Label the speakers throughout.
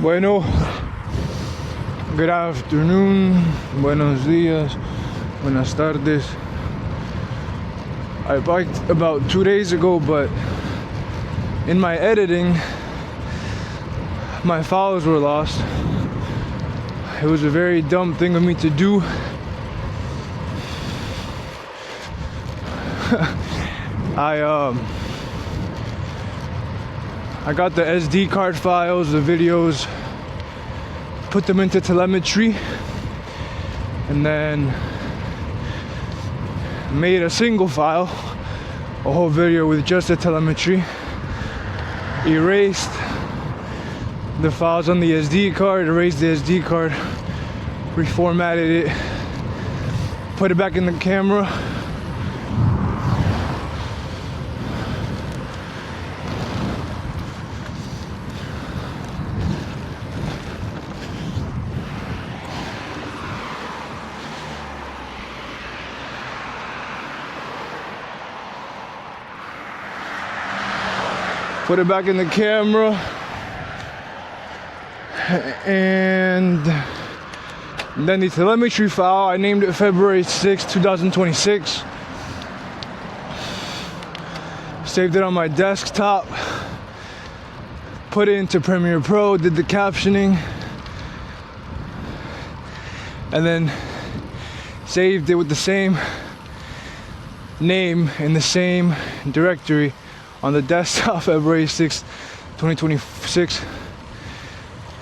Speaker 1: Bueno, good afternoon, buenos días, buenas tardes. I biked about 2 days ago, but in my editing, my files were lost. It was a very dumb thing of me to do. I got the SD card files, the videos, put them into Telemetry, and then made a single file, a whole video with just the Telemetry, erased the files on the SD card, erased the SD card, reformatted it, put it back in the camera. Put it back in the camera, and then the telemetry file, I named it February 6, 2026. Saved it on my desktop, put it into Premiere Pro, did the captioning, and then saved it with the same name in the same directory on the desktop, February 6, 2026.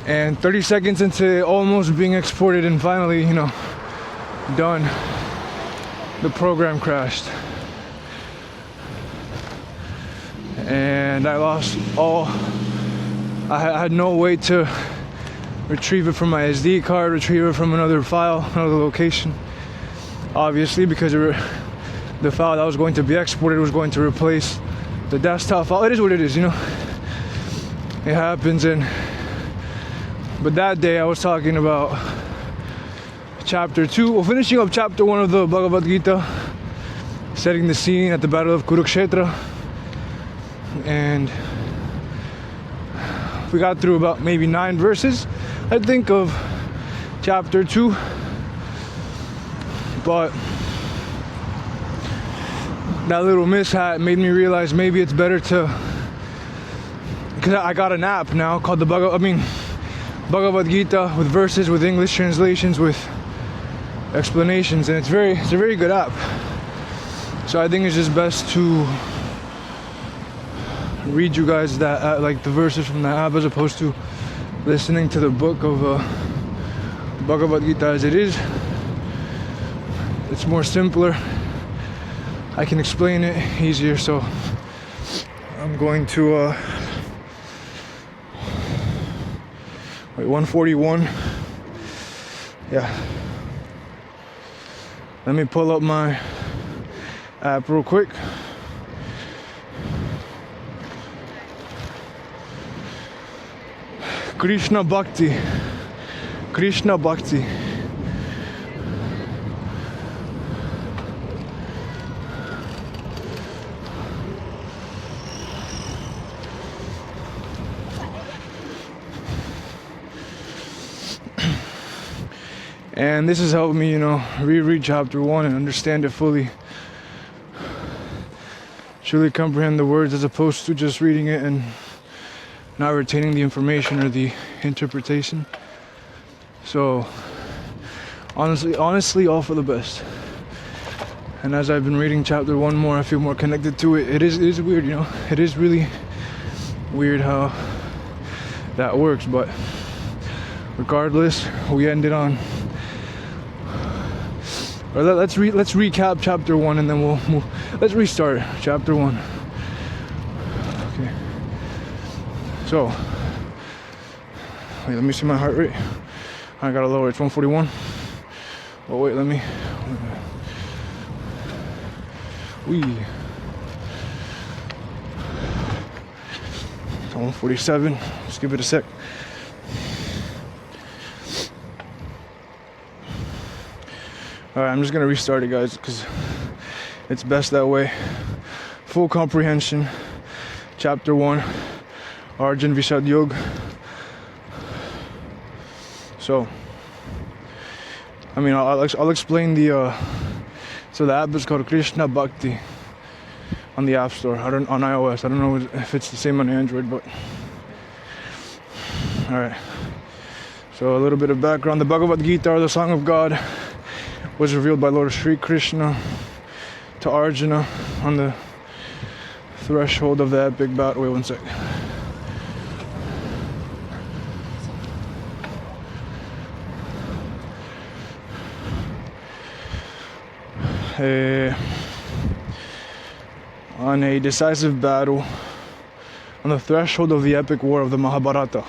Speaker 1: And 30 seconds into it almost being exported and finally, done, the program crashed. And I lost all, I had no way to retrieve it from my SD card, retrieve it from another file, another location. Obviously, because the file that was going to be exported was going to replace the desktop file. It is what it is, It happens. But that day I was talking about chapter 2, finishing up chapter 1 of the Bhagavad-Gita, setting the scene at the Battle of Kurukshetra, and we got through about maybe 9 verses, I think, of chapter 2, but that little mishap made me realize maybe it's better to, because I got an app now called the Bhagavad-Gita, with verses, with English translations, with explanations, and it's a very good app. So I think it's just best to read you guys that like the verses from the app, as opposed to listening to the book of Bhagavad-Gita as it is. It's more simpler. I can explain it easier, so I'm going to wait, 141. Yeah. Let me pull up my app real quick. Krishna Bhakti. Krishna Bhakti. And this has helped me, reread chapter 1 and understand it fully. Truly comprehend the words, as opposed to just reading it and not retaining the information or the interpretation. So, honestly, all for the best. And as I've been reading chapter 1 more, I feel more connected to it. It is weird, It is really weird how that works, but regardless, we ended on. Or let's recap chapter 1, and then we'll move. Let's restart chapter 1. Okay. So, wait, let me see my heart rate. I gotta lower it. It's 141. Oh wait, let me. It's 147. Just give it a sec. Alright, I'm just gonna restart it, guys, because it's best that way. Full comprehension. Chapter 1, Arjun Vishad Yoga. So, I mean, I'll explain the. So the app is called Krishna Bhakti on the App Store. On iOS. I don't know if it's the same on Android, but all right. So a little bit of background: the Bhagavad-Gita, or the Song of God, was revealed by Lord Sri Krishna to Arjuna on the threshold of the epic battle. Wait one sec. On a decisive battle on the threshold of the epic war of the Mahabharata.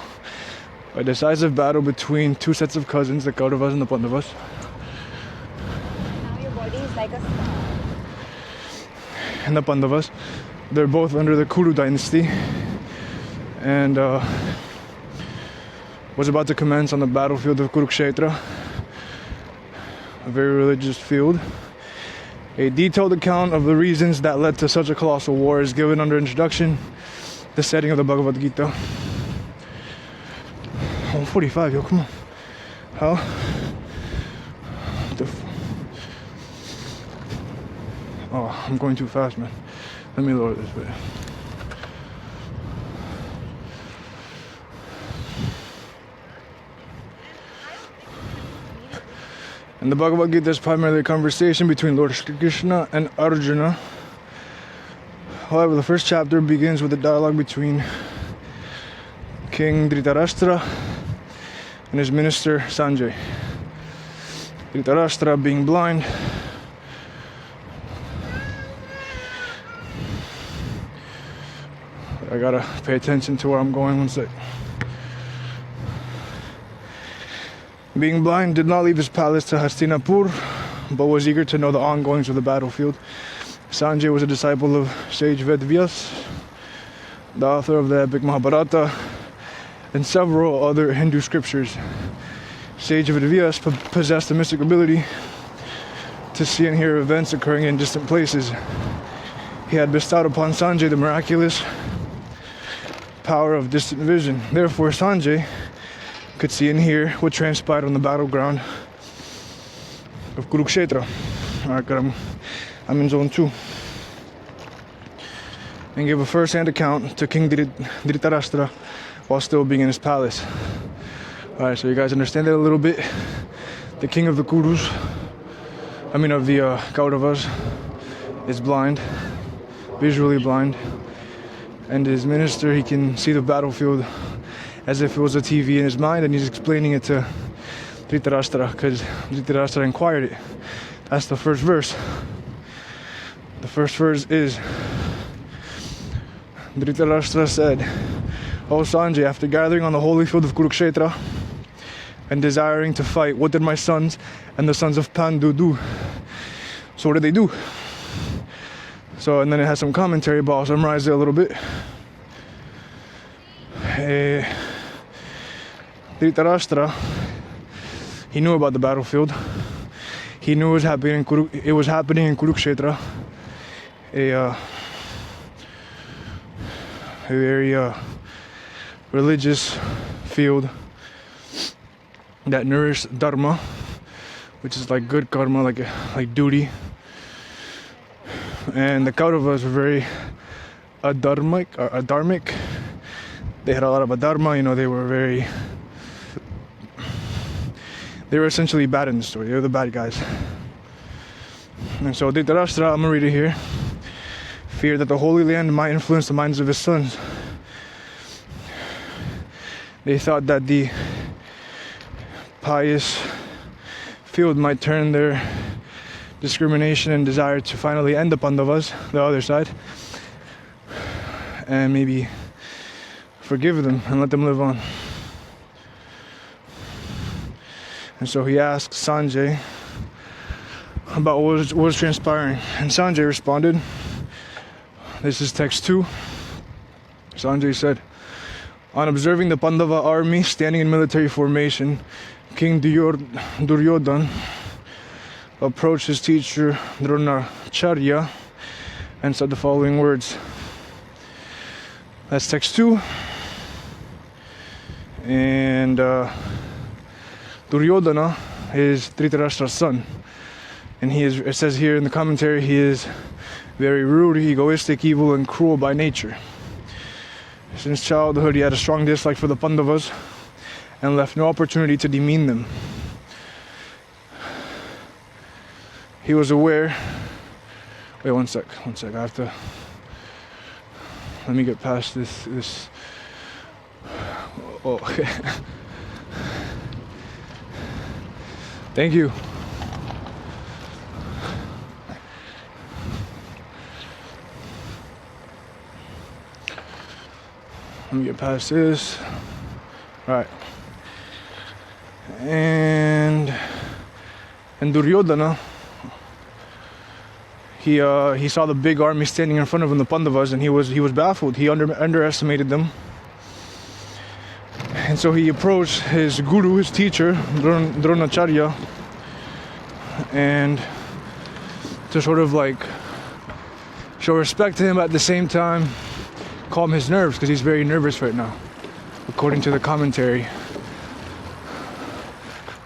Speaker 1: A decisive battle between two sets of cousins, the Kauravas and the Pandavas.
Speaker 2: Now your body is like a star.
Speaker 1: And the Pandavas. They're both under the Kuru dynasty. And was about to commence on the battlefield of Kurukshetra. A very religious field. A detailed account of the reasons that led to such a colossal war is given under introduction, the setting of the Bhagavad-Gita. 145, yo, come on. How? Oh, I'm going too fast, man. Let me lower this bit. And the Bhagavad Gita is primarily a conversation between Lord Krishna and Arjuna. However, the first chapter begins with a dialogue between King Dhritarashtra and his minister Sanjay. Dhritarashtra, being blind, I gotta pay attention to where I'm going one sec. Being blind, did not leave his palace to Hastinapur, but was eager to know the ongoings of the battlefield. Sanjay was a disciple of sage Vedvyas, the author of the epic Mahabharata, and several other Hindu scriptures. Sage Vedvyas possessed the mystic ability to see and hear events occurring in distant places. He had bestowed upon Sanjay the miraculous power of distant vision. Therefore, Sanjay could see and hear what transpired on the battleground of Kurukshetra. Alright, I'm in zone 2. And gave a first-hand account to King Dhritarashtra while still being in his palace. Alright, so you guys understand that a little bit. The king of the Kurus, of the Kauravas, is blind, visually blind. And his minister, he can see the battlefield as if it was a TV in his mind, and he's explaining it to Dhritarashtra because Dhritarashtra inquired it. That's the first verse. The first verse is, Dhritarashtra said, "O Sanjay, after gathering on the holy field of Kurukshetra and desiring to fight, what did my sons and the sons of Pandu do?" So what did they do? So, and then it has some commentary, but I'll summarize it a little bit. Dhritarashtra, he knew about the battlefield. He knew it was happening in Kurukshetra, a very religious field that nourished dharma, which is like good karma, like duty. And the Kauravas were very adharmic. They had a lot of adharma, they were essentially bad in the story. They were the bad guys. And so Dhritarashtra, I'm gonna read it here, feared that the Holy Land might influence the minds of his sons. They thought that the pious field might turn their discrimination and desire to finally end the Pandavas, the other side, and maybe forgive them and let them live on. And so he asked Sanjay about what was transpiring. And Sanjay responded, this is text 2. Sanjay said, on observing the Pandava army standing in military formation, King Duryodhan approached his teacher Dronacharya and said the following words. That's text 2. And Duryodhana is Dhritarashtra's son. And it says here in the commentary, he is very rude, egoistic, evil, and cruel by nature. Since childhood, he had a strong dislike for the Pandavas and left no opportunity to demean them. He was aware... Wait, one sec. I have to... Let me get past this... Oh, okay. Thank you. Let me get past this. All right. And Duryodhana, he saw the big army standing in front of him, the Pandavas, and he was baffled. He underestimated them. And so he approached his guru, his teacher, Dronacharya, and to sort of like show respect to him, at the same time calm his nerves, because he's very nervous right now, according to the commentary.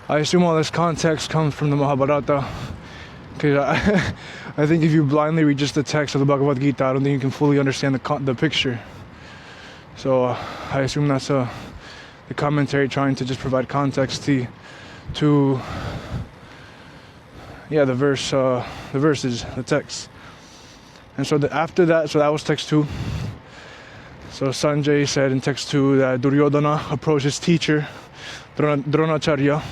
Speaker 1: I assume all this context comes from the Mahabharata, because I think if you blindly read just the text of the Bhagavad-Gita, I don't think you can fully understand the picture. So I assume that's the commentary trying to just provide context to the verses, the text. And so after that, so that was text 2. So Sanjay said in text 2 that Duryodhana approached his teacher, Dronacharya,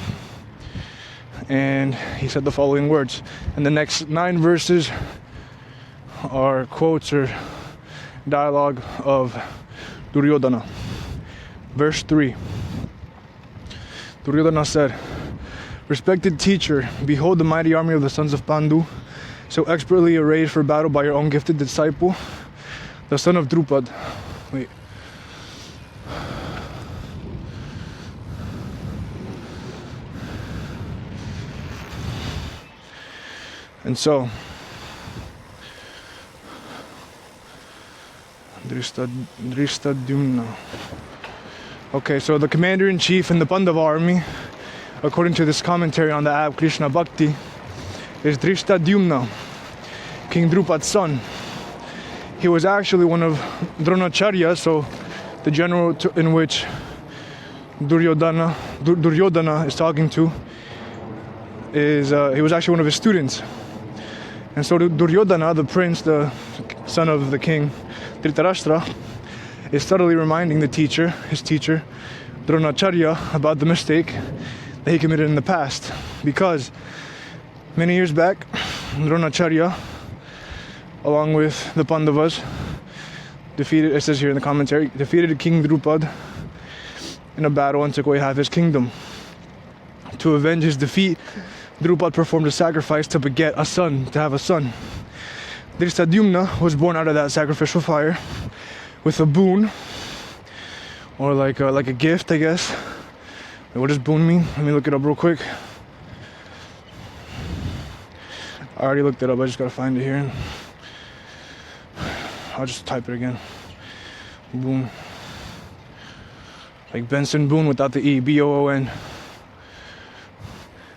Speaker 1: and he said the following words. And the next 9 verses are quotes or dialogue of Duryodhana. Verse 3. Duryodhana said, "Respected teacher, behold the mighty army of the sons of Pandu, so expertly arrayed for battle by your own gifted disciple, the son of Drupad." Wait. And so, Dhristadyumna. Okay, so the commander-in-chief in the Pandava army, according to this commentary on the app Krishna Bhakti, is Dhristadyumna, King Drupad's son. He was actually one of Dronacharya, so the general in which Duryodhana is talking to, he was actually one of his students. And so Duryodhana, the prince, the son of the king Dhritarashtra, is subtly reminding his teacher, Dronacharya, about the mistake that he committed in the past. Because many years back, Dronacharya, along with the Pandavas, defeated, it says here in the commentary, defeated King Drupad in a battle and took away half his kingdom. To avenge his defeat, Drupad performed a sacrifice to beget a son, to have a son. Dhristadyumna was born out of that sacrificial fire with a boon, or like a gift, I guess. What does boon mean? Let me look it up real quick. I already looked it up, I just gotta find it here. I'll just type it again. Boon. Like Benson Boone without the E, B-O-O-N.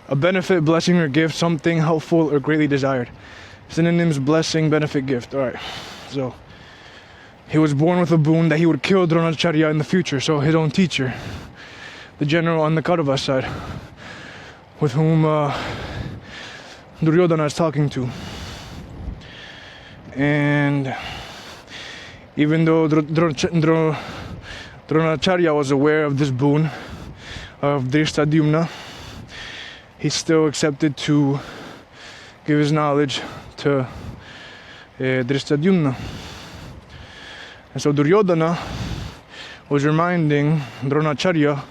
Speaker 1: A benefit, blessing, or gift, something helpful or greatly desired. Synonyms: blessing, benefit, gift. Alright, so he was born with a boon that he would kill Dronacharya in the future, so his own teacher, the general on the Kaurava side, with whom Duryodhana is talking to. And even though Dronacharya was aware of this boon of Dhristadyumna, he still accepted to give his knowledge to Dhristadyumna. And so Duryodhana was reminding Dronacharya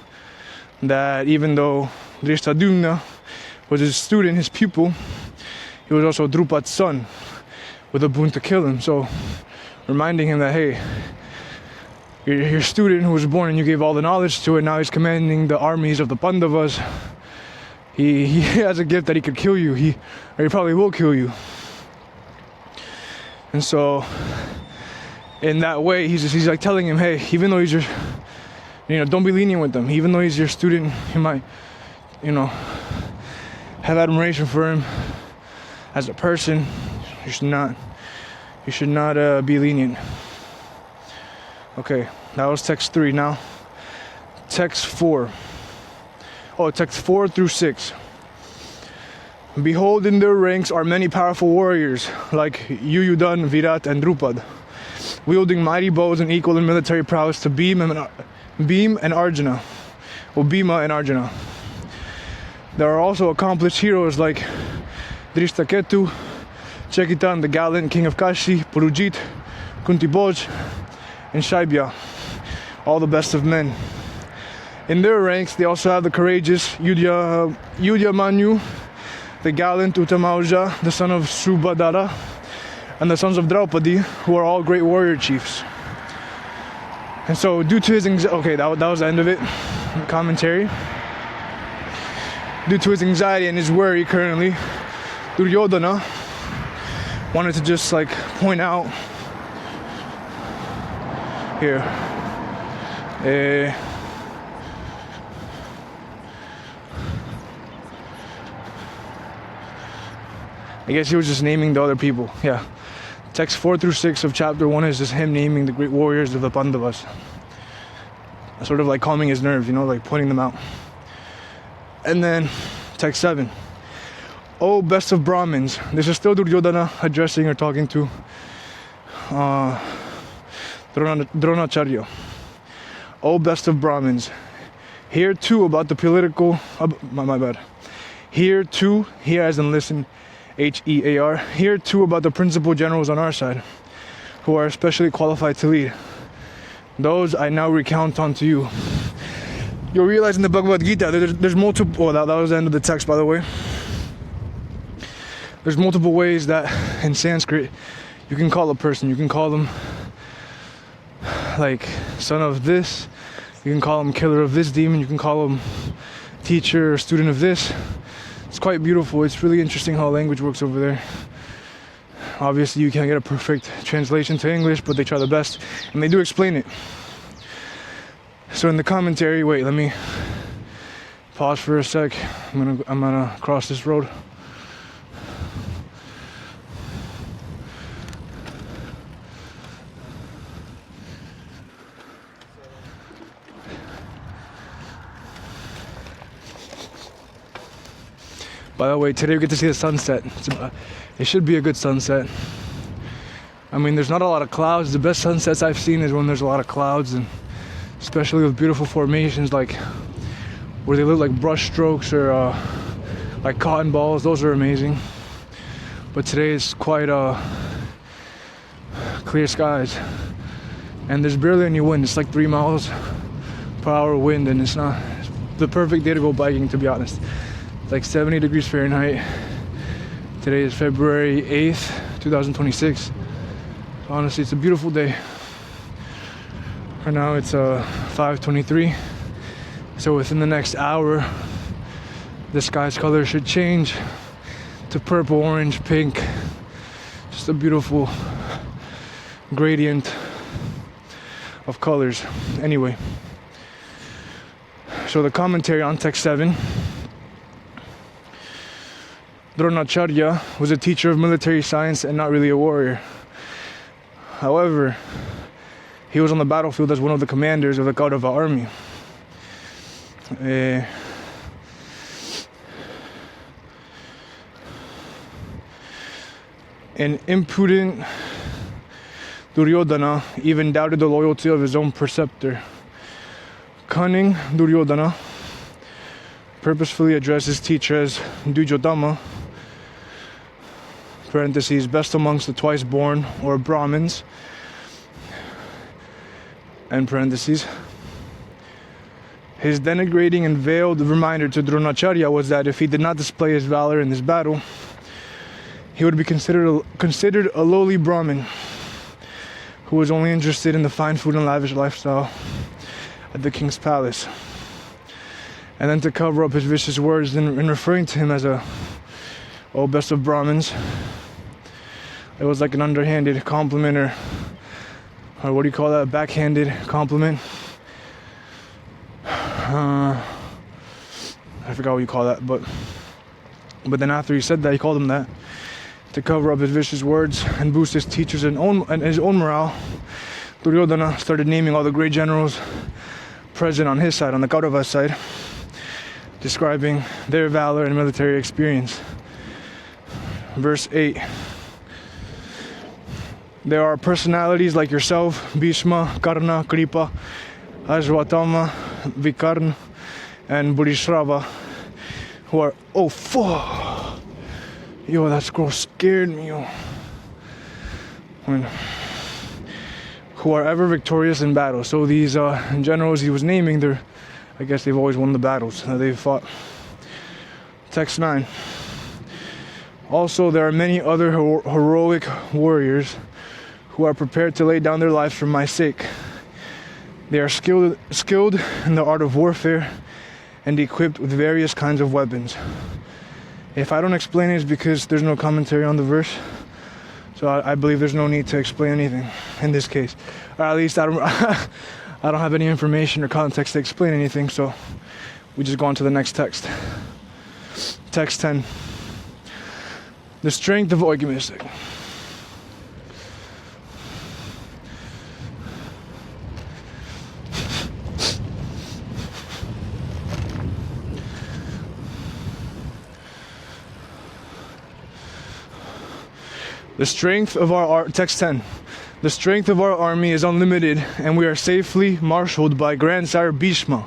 Speaker 1: that even though Dhristadyumna was his student, his pupil, he was also Drupad's son with a boon to kill him. So reminding him that, hey, your student who was born and you gave all the knowledge to it, now he's commanding the armies of the Pandavas. He has a gift that he could kill you, or he probably will kill you. And so in that way, he's like telling him, hey, even though he's your, don't be lenient with him. Even though he's your student, he might have admiration for him as a person. You should not be lenient. Okay, that was text 3. Now, text 4. Text 4 through 6. Behold, in their ranks are many powerful warriors, like Yuyudan, Virat, and Drupad, wielding mighty bows and equal in military prowess to Bhima and Arjuna. Bhima and Arjuna. There are also accomplished heroes like Drishtaketu, Chekitan, the gallant king of Kashi, Purujit, Kuntiboj, and Shaibya, all the best of men. In their ranks, they also have the courageous Yudhamanyu, the gallant Uttamauja, the son of Subhadra, and the sons of Draupadi, who are all great warrior chiefs. And so, due to his anxiety, that was the end of it. Commentary. Due to his anxiety and his worry currently, Duryodhana wanted to just point out here. I guess he was just naming the other people. Yeah. Text 4 through 6 of chapter 1 is just him naming the great warriors of the Pandavas. Sort of calming his nerves, pointing them out. And then text 7. O best of Brahmins. This is still Duryodhana addressing or talking to Dronacharya. O best of Brahmins. Here too about the political... my bad. Here too, here as in listen, H-E-A-R. Here too about the principal generals on our side, who are especially qualified to lead. Those I now recount unto you. You'll realize in the Bhagavad-Gita, there's multiple... that was the end of the text, by the way. There's multiple ways that in Sanskrit you can call a person. You can call them son of this. You can call them killer of this demon. You can call them teacher or student of this. It's quite beautiful. It's really interesting how language works over there. Obviously you can't get a perfect translation to English, but they try their best, and they do explain it. So in the commentary, wait, let me pause for a sec. I'm gonna cross this road. By the way, today we get to see the sunset. It should be a good sunset. I mean, there's not a lot of clouds. The best sunsets I've seen is when there's a lot of clouds, and especially with beautiful formations where they look like brush strokes or like cotton balls. Those are amazing. But today is quite clear skies, and there's barely any wind. It's 3 miles per hour wind, and it's the perfect day to go biking, to be honest. It's 70 degrees Fahrenheit. Today is February 8th, 2026. Honestly, it's a beautiful day. Right now it's 5:23. So within the next hour, the sky's color should change to purple, orange, pink. Just a beautiful gradient of colors. Anyway, so the commentary on text 7. Dronacharya was a teacher of military science and not really a warrior. However, he was on the battlefield as one of the commanders of the Kaurava army. An impudent Duryodhana even doubted the loyalty of his own preceptor. Cunning Duryodhana purposefully addressed his teacher as Dujodama, parentheses, best amongst the twice born, or Brahmins, end parentheses. His denigrating and veiled reminder to Dronacharya was that if he did not display his valor in this battle, he would be considered a lowly Brahmin who was only interested in the fine food and lavish lifestyle at the king's palace. And then to cover up his vicious words in referring to him as best of Brahmins, it was like an underhanded compliment, or what do you call that? Backhanded compliment. I forgot what you call that, but then after he said that, he called him that to cover up his vicious words and boost his teachers and his own morale. Duryodhana started naming all the great generals present on his side, on the Kaurava side, describing their valor and military experience. Verse 8. There are personalities like yourself, Bhishma, Karna, Kripa, Ashwatthama, Vikarna, and Burishrava, who are... Oh, fuck! Yo, that scroll scared me, yo. Who are ever victorious in battle. So these generals he was naming, I guess they've always won the battles that they've fought. Text 9. Also, there are many other heroic warriors who are prepared to lay down their lives for my sake. They are skilled in the art of warfare and equipped with various kinds of weapons. If I don't explain it, it's because there's no commentary on the verse. So I believe there's no need to explain anything in this case. Or at least I don't have any information or context to explain anything, so we just go on to the next text. Text 10. The strength of... Oh, give me a second. The strength of our text 10. The strength of our army is unlimited, and we are safely marshaled by Grandsire Bhishma,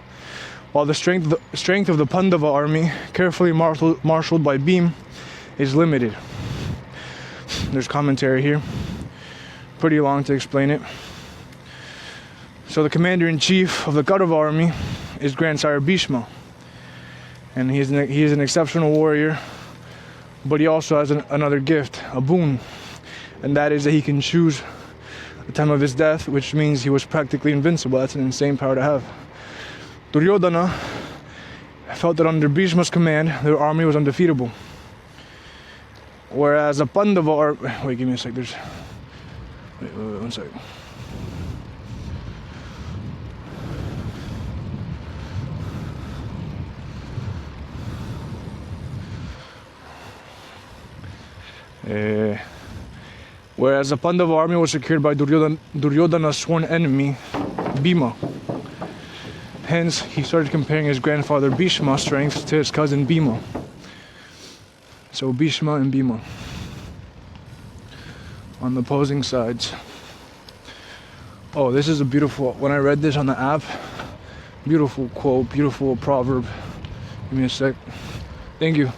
Speaker 1: while the strength of the Pandava army, carefully marshaled by Bhim, is limited. There's commentary here, pretty long to explain it. So the commander-in-chief of the Kaurava army is Grandsire Bhishma, and he is an exceptional warrior, but he also has another gift, a boon, and that is that he can choose the time of his death, which means he was practically invincible. That's an insane power to have. Duryodhana felt that under Bhishma's command, their army was undefeatable. Whereas a Pandava... Wait, give me a sec. Wait, one sec. Whereas the Pandava army was secured by Duryodhana's sworn enemy, Bhima. Hence, he started comparing his grandfather Bhishma's strength to his cousin Bhima. So Bhishma and Bhima on the opposing sides. Oh, this is a beautiful... When I read this on the app, beautiful quote, beautiful proverb. Give me a sec. Thank you.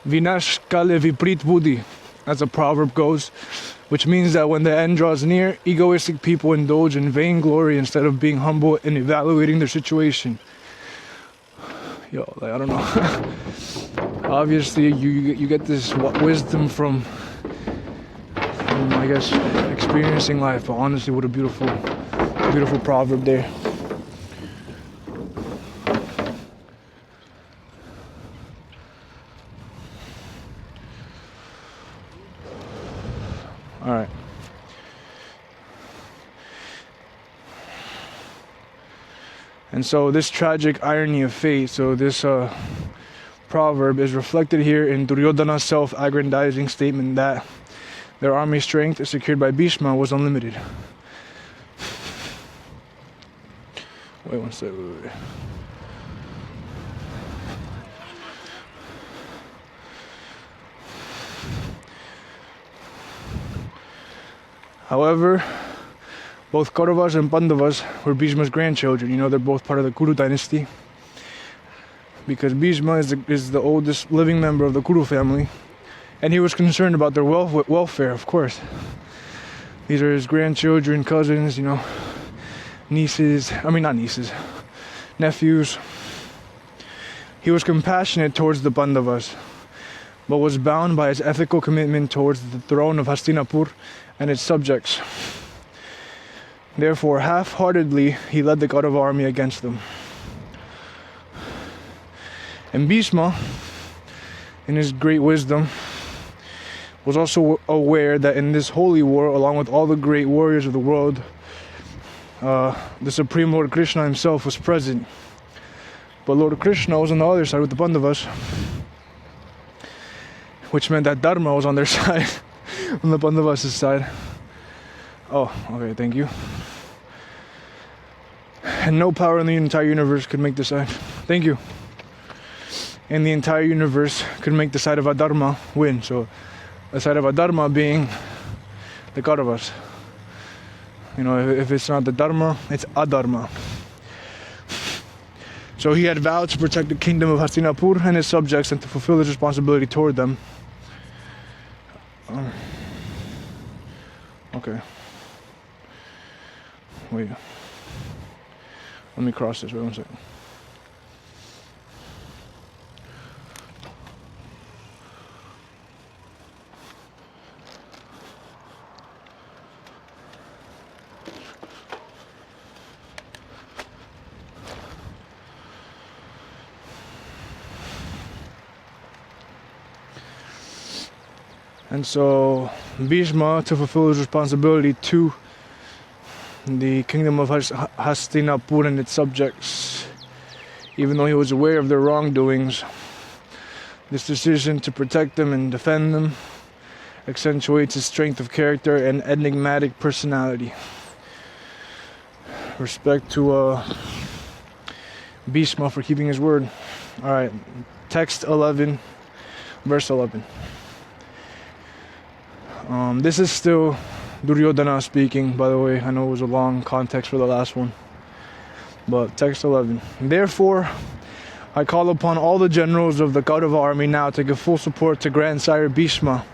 Speaker 1: Vinash kale viprit buddhi, as the proverb goes, which means that when the end draws near, egoistic people indulge in vainglory instead of being humble and evaluating their situation. Yo, like, I don't know. Obviously, you get this wisdom from, I guess, experiencing life. But honestly, what a beautiful proverb there. All right. And so this tragic irony of fate, so this proverb is reflected here in Duryodhana's self-aggrandizing statement that their army strength secured by Bhishma was unlimited. Wait one second. Wait. However, both Kauravas and Pandavas were Bhishma's grandchildren. You know, they're both part of the Kuru dynasty. Because Bhishma is the oldest living member of the Kuru family. And he was concerned about their welfare, of course. These are his grandchildren, cousins, you know, nephews. He was compassionate towards the Pandavas, but was bound by his ethical commitment towards the throne of Hastinapur and its subjects. Therefore, half-heartedly, he led the Kaurava army against them. And Bhishma, in his great wisdom, was also aware that in this holy war, along with all the great warriors of the world, the Supreme Lord Krishna himself was present. But Lord Krishna was on the other side with the Pandavas, which meant that Dharma was on their side, on the Pandavas' side. Oh, okay, thank you. And no power in the entire universe could make the side. Thank you. And the entire universe could make the side of Adharma win. So, the side of Adharma being the Kauravas. You know, if it's not the Dharma, it's Adharma. So he had vowed to protect the kingdom of Hastinapur and his subjects and to fulfill his responsibility toward them. Okay. Wait. Let me cross this. Wait 1 second. And so Bhishma, to fulfill his responsibility to the kingdom of Hastinapur and its subjects, even though he was aware of their wrongdoings, this decision to protect them and defend them accentuates his strength of character and enigmatic personality. Respect to Bhishma for keeping his word. Alright, text 11, verse 11. This is still Duryodhana speaking, by the way. I know it was a long context for the last one. But text 11. Therefore, I call upon all the generals of the Kaurava army now to give full support to Grandsire Bhishma,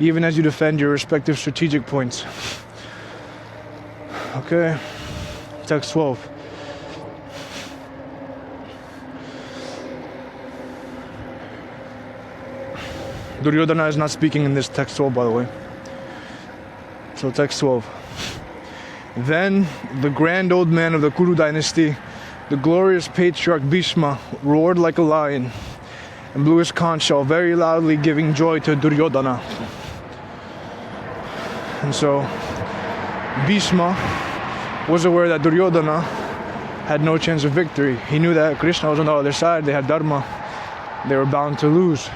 Speaker 1: even as you defend your respective strategic points. Okay. Text 12. Duryodhana is not speaking in this text 12, by the way. So text 12. Then the grand old man of the Kuru dynasty, the glorious patriarch Bhishma, roared like a lion and blew his conch shell very loudly, giving joy to Duryodhana. And so Bhishma was aware that Duryodhana had no chance of victory. He knew that Krishna was on the other side. They had Dharma. They were bound to lose.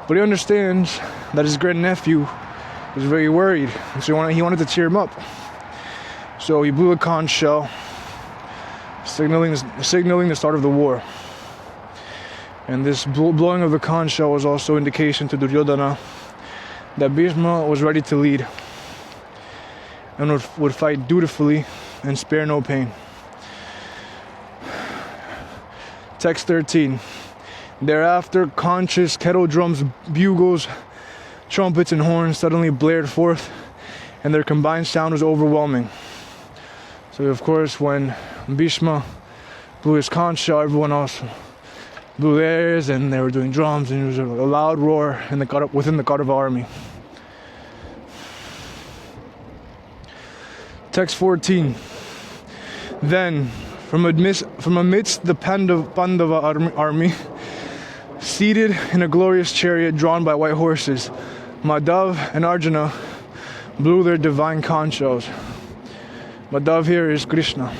Speaker 1: But he understands that his grandnephew was very worried, and so he wanted to cheer him up. So he blew a conch shell, signaling the start of the war. And this blowing of the conch shell was also indication to Duryodhana that Bhishma was ready to lead and would fight dutifully and spare no pain. Text 13. Thereafter, conches, kettle drums, bugles, trumpets, and horns suddenly blared forth, and their combined sound was overwhelming. So, of course, when Bhishma blew his conch shell, everyone else blew theirs, and they were doing drums, and it was a loud roar within the Kaurava army. Text 14. Then, from amidst the Pandava army, seated in a glorious chariot drawn by white horses, Madhav and Arjuna blew their divine conch shells. Madhav here is Krishna.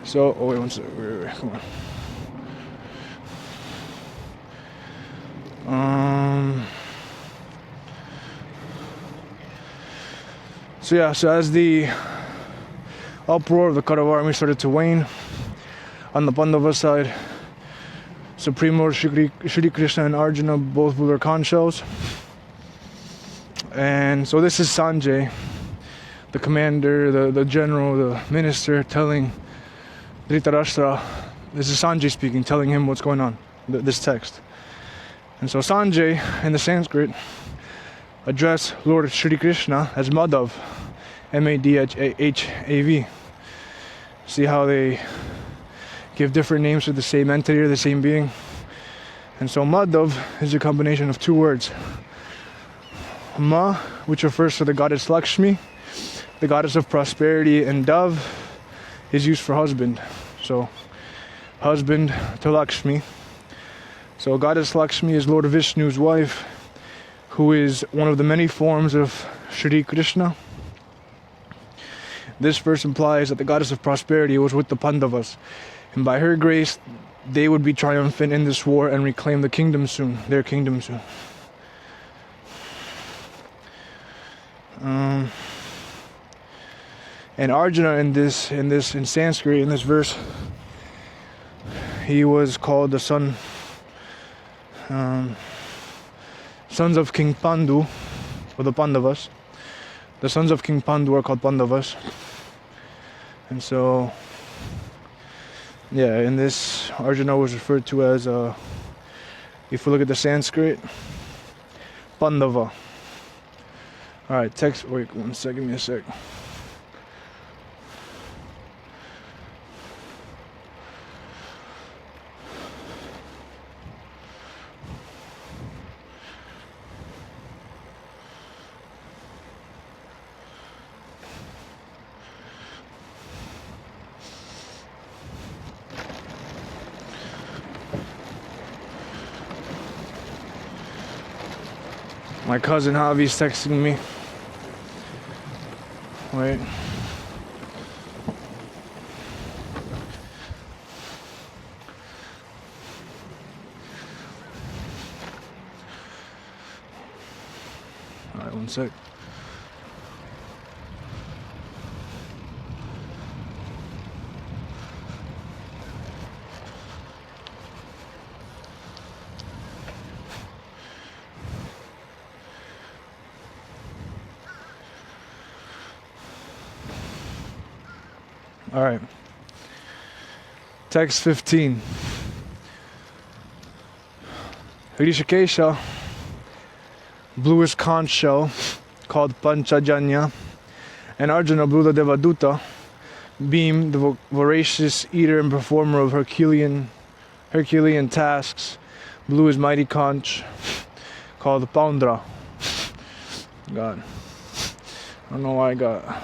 Speaker 1: So, oh wait, one second, wait, come on. So as the uproar of the Kaurava army started to wane, on the Pandava side, Supreme Lord Shri Krishna and Arjuna both blew their conch shells. And so this is Sanjay, the commander, the general, the minister, telling Dhritarashtra, this is Sanjay speaking, telling him what's going on, this text. And so Sanjay, in the Sanskrit, addressed Lord Shri Krishna as Madhav, M-A-D-H-A-V. See how they give different names to the same entity or the same being. And so Madhav is a combination of two words. Ma, which refers to the goddess Lakshmi, the goddess of prosperity, and Dav is used for husband. So husband to Lakshmi. So goddess Lakshmi is Lord Vishnu's wife, who is one of the many forms of Shri Krishna. This verse implies that the goddess of prosperity was with the Pandavas, and by her grace they would be triumphant in this war and reclaim the kingdom soon, their kingdom soon. And Arjuna in Sanskrit, in this verse, he was called the sons of King Pandu, or the Pandavas. The sons of King Pandu are called Pandavas. And so, yeah, in this, Arjuna was referred to as, if we look at the Sanskrit, Pandava. Alright, text, wait one sec, give me a sec. My cousin Javi's texting me. Wait. Alright, one sec. All right. Text 15. Hrishikesha blew his conch shell called Panchajanya, and Arjuna blew the Devaduta beam, the voracious eater and performer of Herculean tasks, blew his mighty conch called Paundra. God, I don't know why I got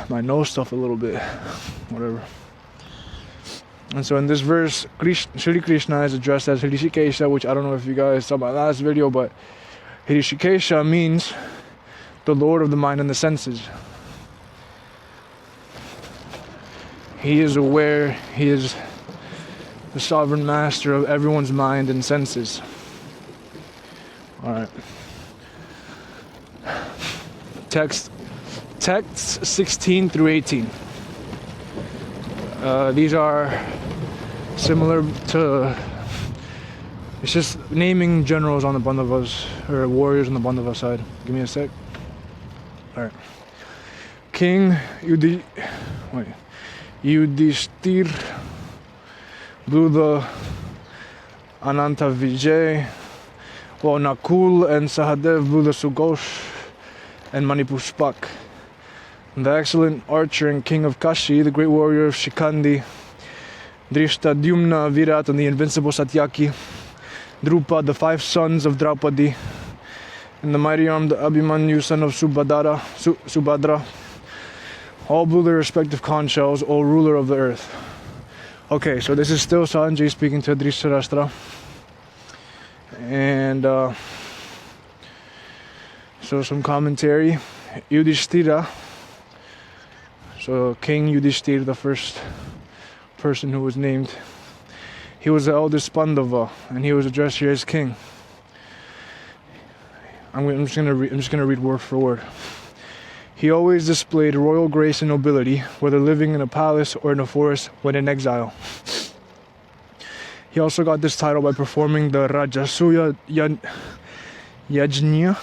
Speaker 1: my nose stuff a little bit, whatever. And so in this verse, Shri Krishna is addressed as Hrishikesha, which I don't know if you guys saw my last video, but Hrishikesha means the Lord of the mind and the senses. He is aware, he is the sovereign master of everyone's mind and senses. Alright. Texts 16 through 18. These are similar to, it's just naming generals on the Pandavas, or warriors on the Pandava side. Give me a sec. Alright. King Yudhishthir blew the Ananta Vijay, while Nakul and Sahadev blew the Sughosh and Manipushpak. The excellent archer and king of Kashi, the great warrior of Shikandi, Drishtadyumna, Virat, and the invincible Satyaki, Drupad, the 5 sons of Draupadi, and the mighty armed Abhimanyu, son of Subhadra, all blew their respective conch shells, O ruler of the earth. Okay, so this is still Sanjay speaking to Dhritarashtra. And so some commentary. Yudhishthira, so King Yudhishthira, the first person who was named, he was the eldest Pandava, and he was addressed here as king. I'm just gonna read word for word. He always displayed royal grace and nobility, whether living in a palace or in a forest when in exile. He also got this title by performing the Rajasuya Yajna,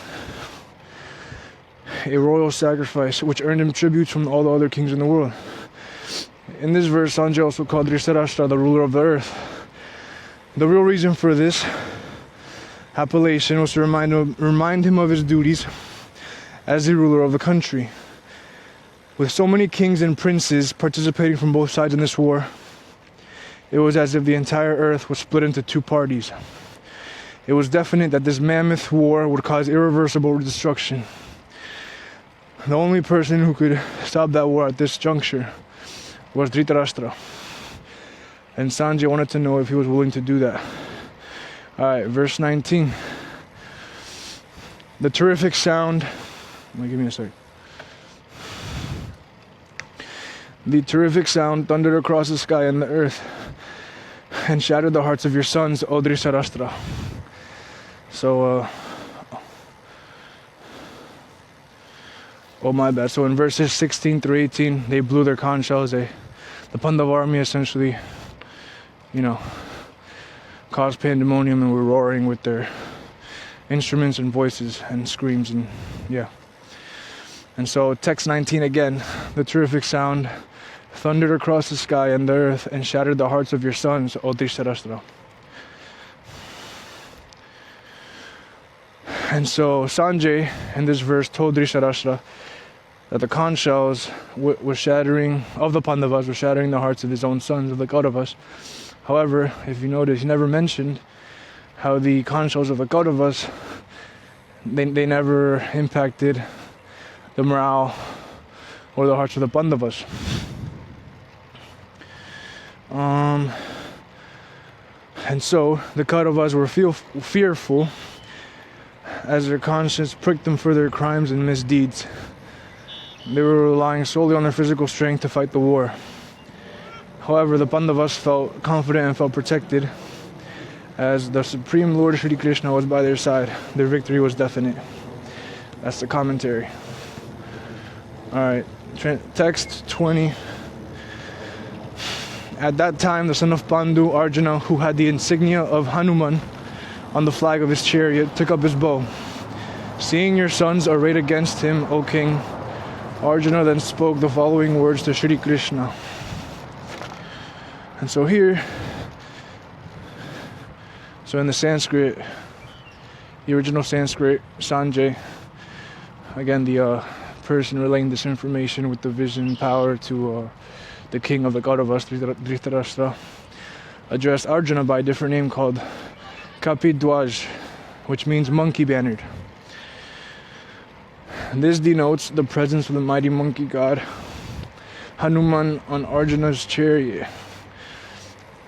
Speaker 1: a royal sacrifice, which earned him tributes from all the other kings in the world. In this verse, Sanjay also called Dhritarashtra the ruler of the earth. The real reason for this appellation was to remind him of his duties as the ruler of the country. With so many kings and princes participating from both sides in this war, it was as if the entire earth was split into 2 parties. It was definite that this mammoth war would cause irreversible destruction. The only person who could stop that war at this juncture was Dhritarashtra. And Sanjay wanted to know if he was willing to do that. Alright, verse 19. The terrific sound, give me a sec. The terrific sound thundered across the sky and the earth and shattered the hearts of your sons, O Dhritarashtra. So, oh my bad. So in verses 16 through 18, they blew their conch shells. The Pandava army essentially, caused pandemonium and were roaring with their instruments and voices and screams and yeah. And so text 19 again, the terrific sound thundered across the sky and the earth and shattered the hearts of your sons, O Dhritarashtra. And so Sanjay in this verse told Dhritarashtra that the conch shells were shattering, of the Pandavas, were shattering the hearts of his own sons, of the Kauravas. However, if you notice, he never mentioned how the conch shells of the Kauravas, they never impacted the morale or the hearts of the Pandavas. And so the Kauravas were fearful as their conscience pricked them for their crimes and misdeeds. They were relying solely on their physical strength to fight the war. However, the Pandavas felt confident and felt protected as the Supreme Lord Shri Krishna was by their side. Their victory was definite. That's the commentary. Alright, text 20. At that time, the son of Pandu, Arjuna, who had the insignia of Hanuman on the flag of his chariot, took up his bow. Seeing your sons arrayed against him, O king, Arjuna then spoke the following words to Shri Krishna. And so here, so in the Sanskrit, the original Sanskrit, Sanjay, again the person relaying this information with the vision power to the king of the Kauravas, Dhritarashtra, addressed Arjuna by a different name called Kapidwaj, which means monkey bannered. This denotes the presence of the mighty monkey god Hanuman on Arjuna's chariot.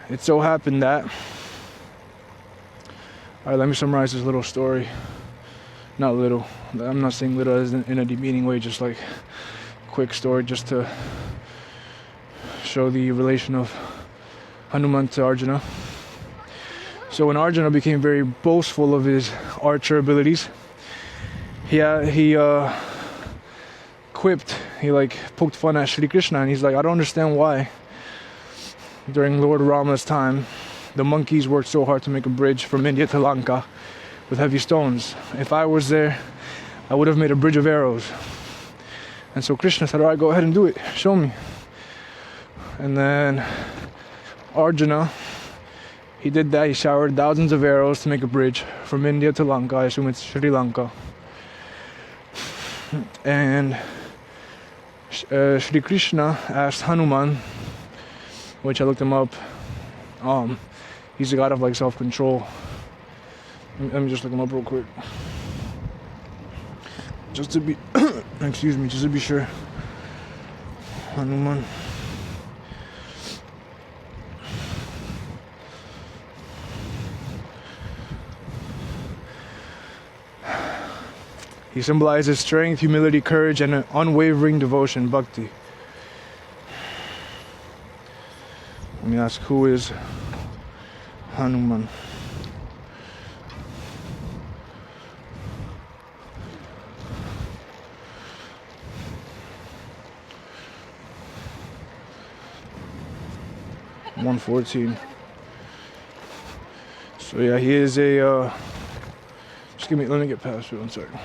Speaker 1: It so happened that, alright, let me summarize this little story. Not little, I'm not saying little as in a demeaning way, just like quick story just to show the relation of Hanuman to Arjuna. So when Arjuna became very boastful of his archer abilities, he quipped, he poked fun at Shri Krishna, and he's like, I don't understand why during Lord Rama's time the monkeys worked so hard to make a bridge from India to Lanka with heavy stones. If I was there, I would have made a bridge of arrows. And so Krishna said, alright, go ahead and do it, show me. And then Arjuna, he did that. He showered thousands of arrows to make a bridge from India to Lanka. I assume it's Sri Lanka. And Shri Krishna asked Hanuman, which I looked him up. He's a god of self-control. Let me just look him up real quick, just to be excuse me, just to be sure. Hanuman. He symbolizes strength, humility, courage, and an unwavering devotion, bhakti. Let me ask, who is Hanuman? .114. So yeah, he is a let me get past it 1 second.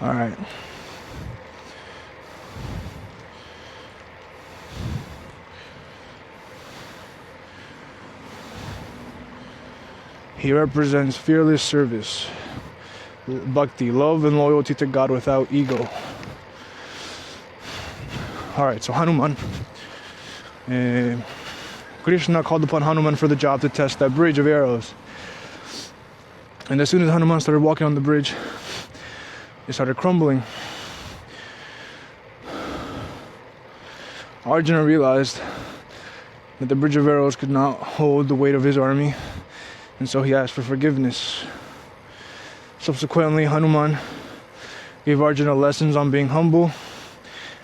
Speaker 1: All right. He represents fearless service, bhakti, love and loyalty to God without ego. Alright, so Hanuman. Krishna called upon Hanuman for the job to test that bridge of arrows. And as soon as Hanuman started walking on the bridge, it started crumbling. Arjuna realized that the bridge of arrows could not hold the weight of his army, and so he asked for forgiveness. Subsequently, Hanuman gave Arjuna lessons on being humble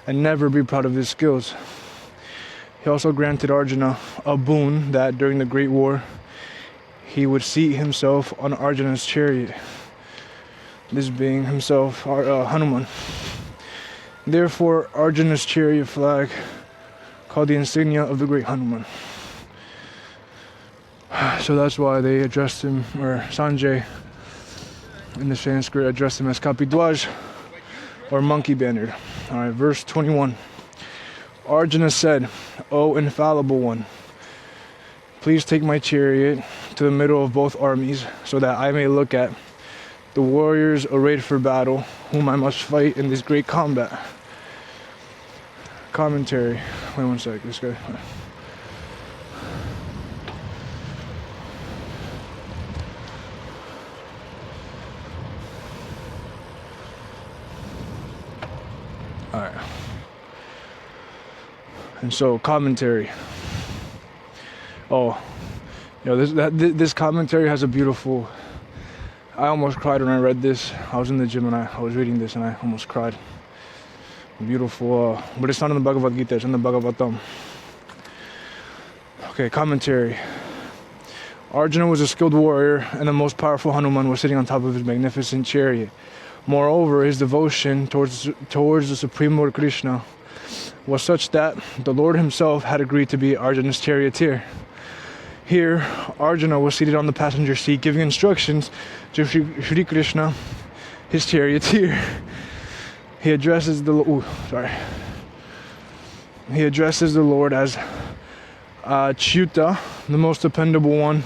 Speaker 1: and never be proud of his skills. He also granted Arjuna a boon that during the Great War, he would seat himself on Arjuna's chariot, this being himself Hanuman. Therefore, Arjuna's chariot flag called the insignia of the great Hanuman. So that's why they addressed him, or Sanjay in the Sanskrit addressed him as Kapidwaj, or monkey bannered. Alright, verse 21. Arjuna said, O infallible one, please take my chariot to the middle of both armies, so that I may look at the warriors arrayed for battle, whom I must fight in this great combat. Commentary. Wait one sec, this guy. Alright. And so, commentary. Oh, you know, this commentary has a beautiful. I almost cried when I read this. I was in the gym and I was reading this and I almost cried. Beautiful, but it's not in the Bhagavad-Gita, it's in the Bhagavatam. Okay, commentary. Arjuna was a skilled warrior, and the most powerful Hanuman was sitting on top of his magnificent chariot. Moreover, his devotion towards the Supreme Lord Krishna was such that the Lord himself had agreed to be Arjuna's charioteer. Here, Arjuna was seated on the passenger seat, giving instructions to Shri Krishna, his charioteer. He addresses the Lord as Achyuta, the most dependable one,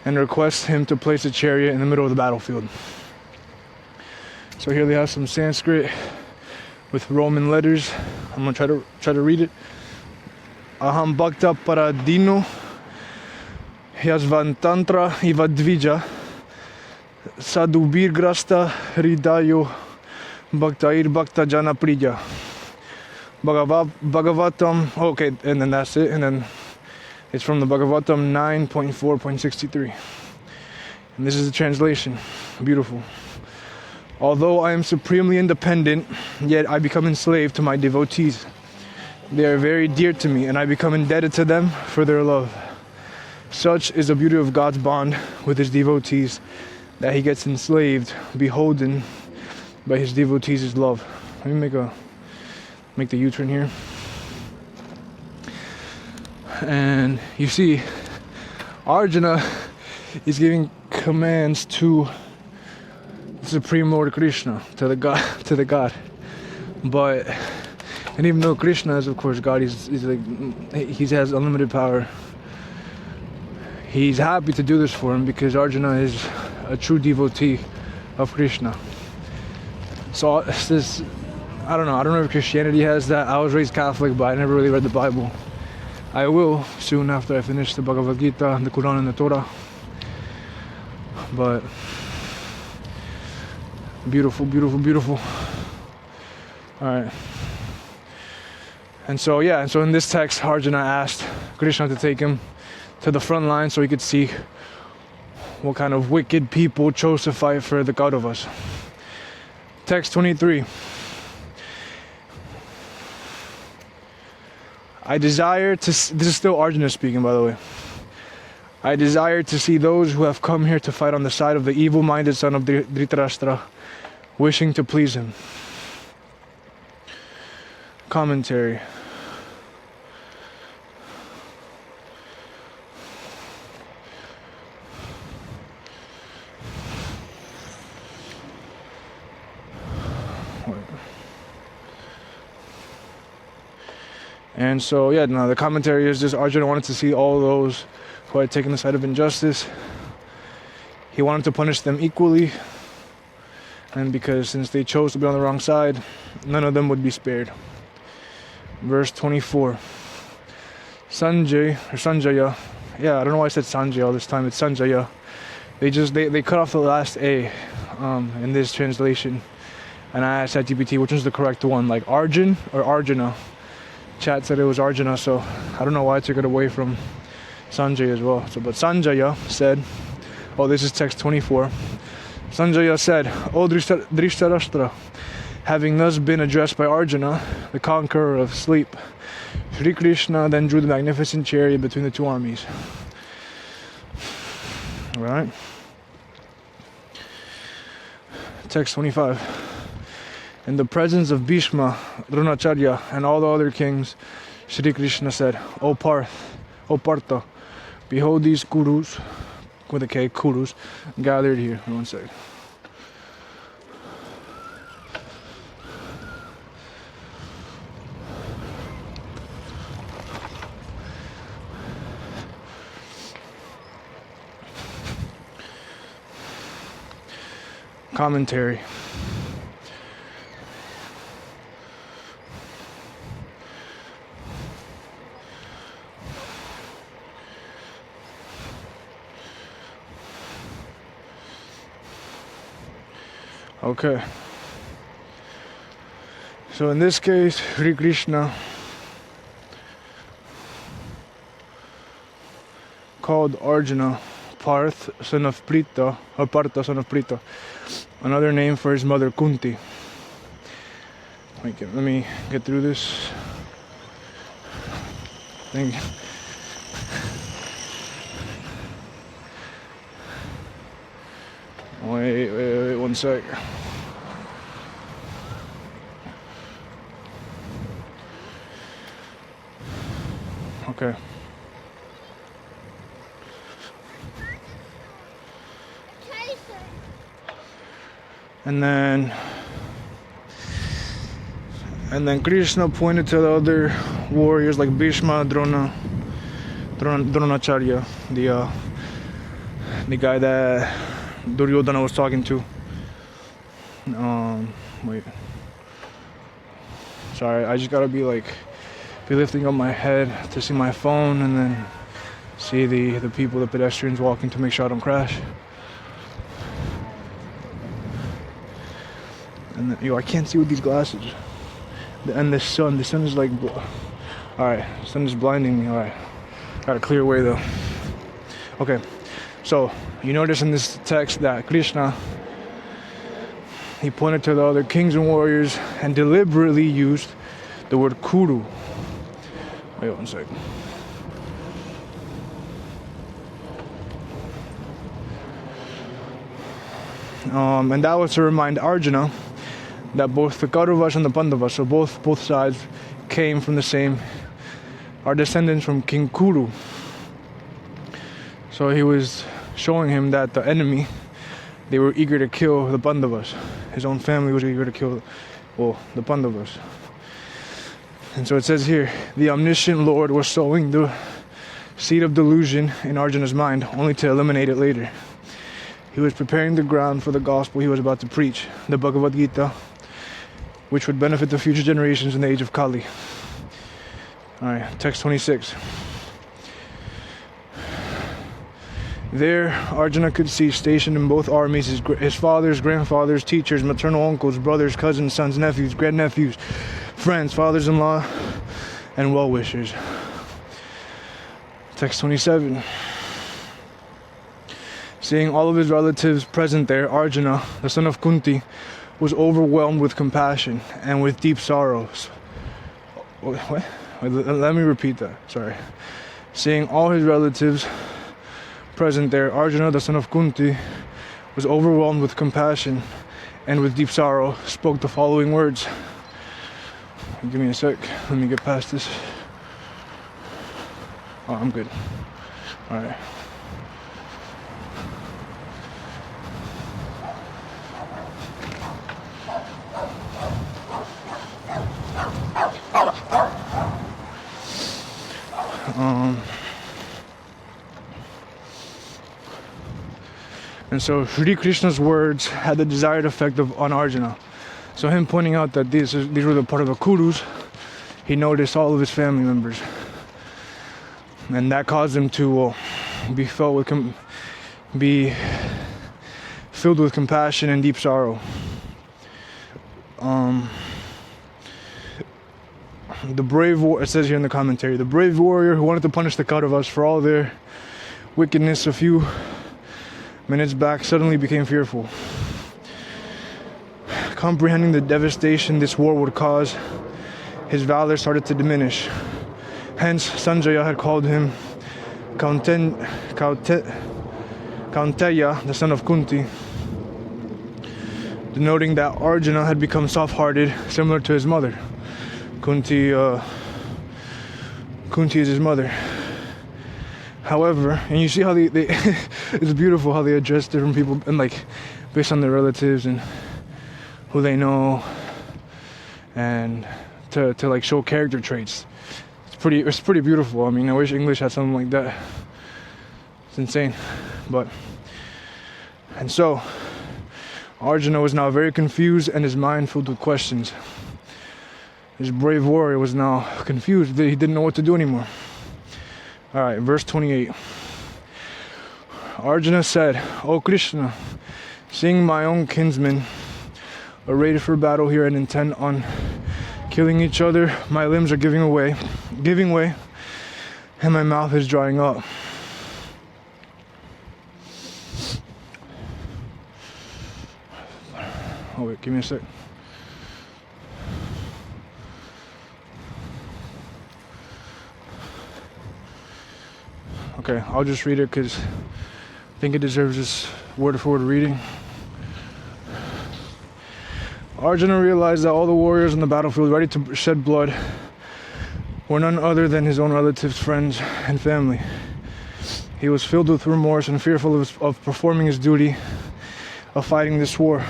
Speaker 1: and requests him to place a chariot in the middle of the battlefield. So here they have some Sanskrit with Roman letters. I'm gonna try to read it. Aham bhakta paradino yasvantantra ivadvija sadubir grasta hridayo bhaktair bhakta jana priya Bhagavatam. Okay, and then that's it. And then it's from the Bhagavatam 9.4.63. And this is the translation. Beautiful. Although I am supremely independent, yet I become enslaved to my devotees. They are very dear to me, and I become indebted to them for their love. Such is the beauty of God's bond with his devotees, that he gets enslaved, beholden by his devotees' love. Let me make the U-turn here. And you see, Arjuna is giving commands to the Supreme Lord Krishna, to the God. But, and even though Krishna is of course God, he has unlimited power. He's happy to do this for him because Arjuna is a true devotee of Krishna. So it's this, I don't know if Christianity has that. I was raised Catholic, but I never really read the Bible. I will soon after I finish the Bhagavad-Gita, the Quran and the Torah. But beautiful, beautiful, beautiful. Alright. And so in this text, Arjuna asked Krishna to take him to the front line so he could see what kind of wicked people chose to fight for the Kauravas. Text 23. I desire to, this is still Arjuna speaking, by the way. I desire to see those who have come here to fight on the side of the evil-minded son of Dhritarashtra, wishing to please him. Commentary. And so, now the commentary is just Arjuna wanted to see all those who had taken the side of injustice. He wanted to punish them equally. And because since they chose to be on the wrong side, none of them would be spared. Verse 24. Sanjaya. Yeah, I don't know why I said Sanjay all this time. It's Sanjaya. They cut off the last A in this translation. And I asked ChatGPT which one's the correct one, like Arjun or Arjuna. Chat said it was Arjuna, so I don't know why I took it away from Sanjay as well. So, but Sanjaya said, oh, this is text 24. Sanjaya said, O Dhritarashtra, having thus been addressed by Arjuna, the conqueror of sleep, Sri Krishna then drew the magnificent chariot between the two armies. Alright. Text 25. In the presence of Bhishma, Dronacharya, and all the other kings, Sri Krishna said, O Partha, behold these Kurus, with a K, Kurus, gathered here. One second. Commentary. Okay. So in this case, Sri Krishna called Arjuna Parth, son of Pritha, or Partha, son of Pritha, another name for his mother Kunti. Let me get through this. Thank you. Wait, 1 sec. Okay. And then Krishna pointed to the other warriors like Bhishma, Dronacharya, the guy that Duryodhana was talking to. Wait. Sorry, I just gotta be lifting up my head to see my phone and then see the people, the pedestrians walking to make sure I don't crash. And then, I can't see with these glasses. And the sun is like, alright, the sun is blinding me, alright. Got a clear way though. Okay, so you notice in this text that Krishna, he pointed to the other kings and warriors and deliberately used the word Kuru. Wait 1 second. And that was to remind Arjuna that both the Kauravas and the Pandavas, so both sides came from the same, are descendants from King Kuru. So he was showing him that the enemy, they were eager to kill the Pandavas. His own family was eager to kill, the Pandavas. And so it says here, the omniscient Lord was sowing the seed of delusion in Arjuna's mind, only to eliminate it later. He was preparing the ground for the gospel he was about to preach, the Bhagavad-Gita, which would benefit the future generations in the age of Kali. Alright, text 26. There, Arjuna could see stationed in both armies his fathers, grandfathers, teachers, maternal uncles, brothers, cousins, sons, nephews, grandnephews, friends, fathers-in-law, and well-wishers. Text 27. Seeing all of his relatives present there, Arjuna, the son of Kunti, was overwhelmed with compassion and with deep sorrows. What? Let me repeat that. Sorry. Seeing all his relatives present there, Arjuna, the son of Kunti, was overwhelmed with compassion and with deep sorrow, spoke the following words. Give me a sec. Let me get past this. Oh, I'm good. All right. And so Sri Krishna's words had the desired effect on Arjuna. So him pointing out that these were the part of the Kurus, he noticed all of his family members. And that caused him to be filled with compassion and deep sorrow. it says here in the commentary, the brave warrior who wanted to punish the Kauravas for all their wickedness a few minutes back suddenly became fearful. Comprehending the devastation this war would cause, his valor started to diminish. Hence, Sanjaya had called him Kaunteya, the son of Kunti, denoting that Arjuna had become soft-hearted, similar to his mother. Kunti is his mother. However, and you see how they it's beautiful how they address different people, and like based on their relatives and who they know, and to like show character traits. It's pretty beautiful. I mean, I wish English had something like that. It's insane. And so Arjuna was now very confused and his mind filled with questions. His brave warrior was now confused. He didn't know what to do anymore. Alright, verse 28. Arjuna said, "O Krishna, seeing my own kinsmen arrayed for battle here and intent on killing each other, my limbs are giving way, and my mouth is drying up." Oh wait, give me a sec. Okay, I'll just read it because I think it deserves this word-for-word reading. Arjuna realized that all the warriors on the battlefield ready to shed blood were none other than his own relatives, friends, and family. He was filled with remorse and fearful of performing his duty of fighting this war.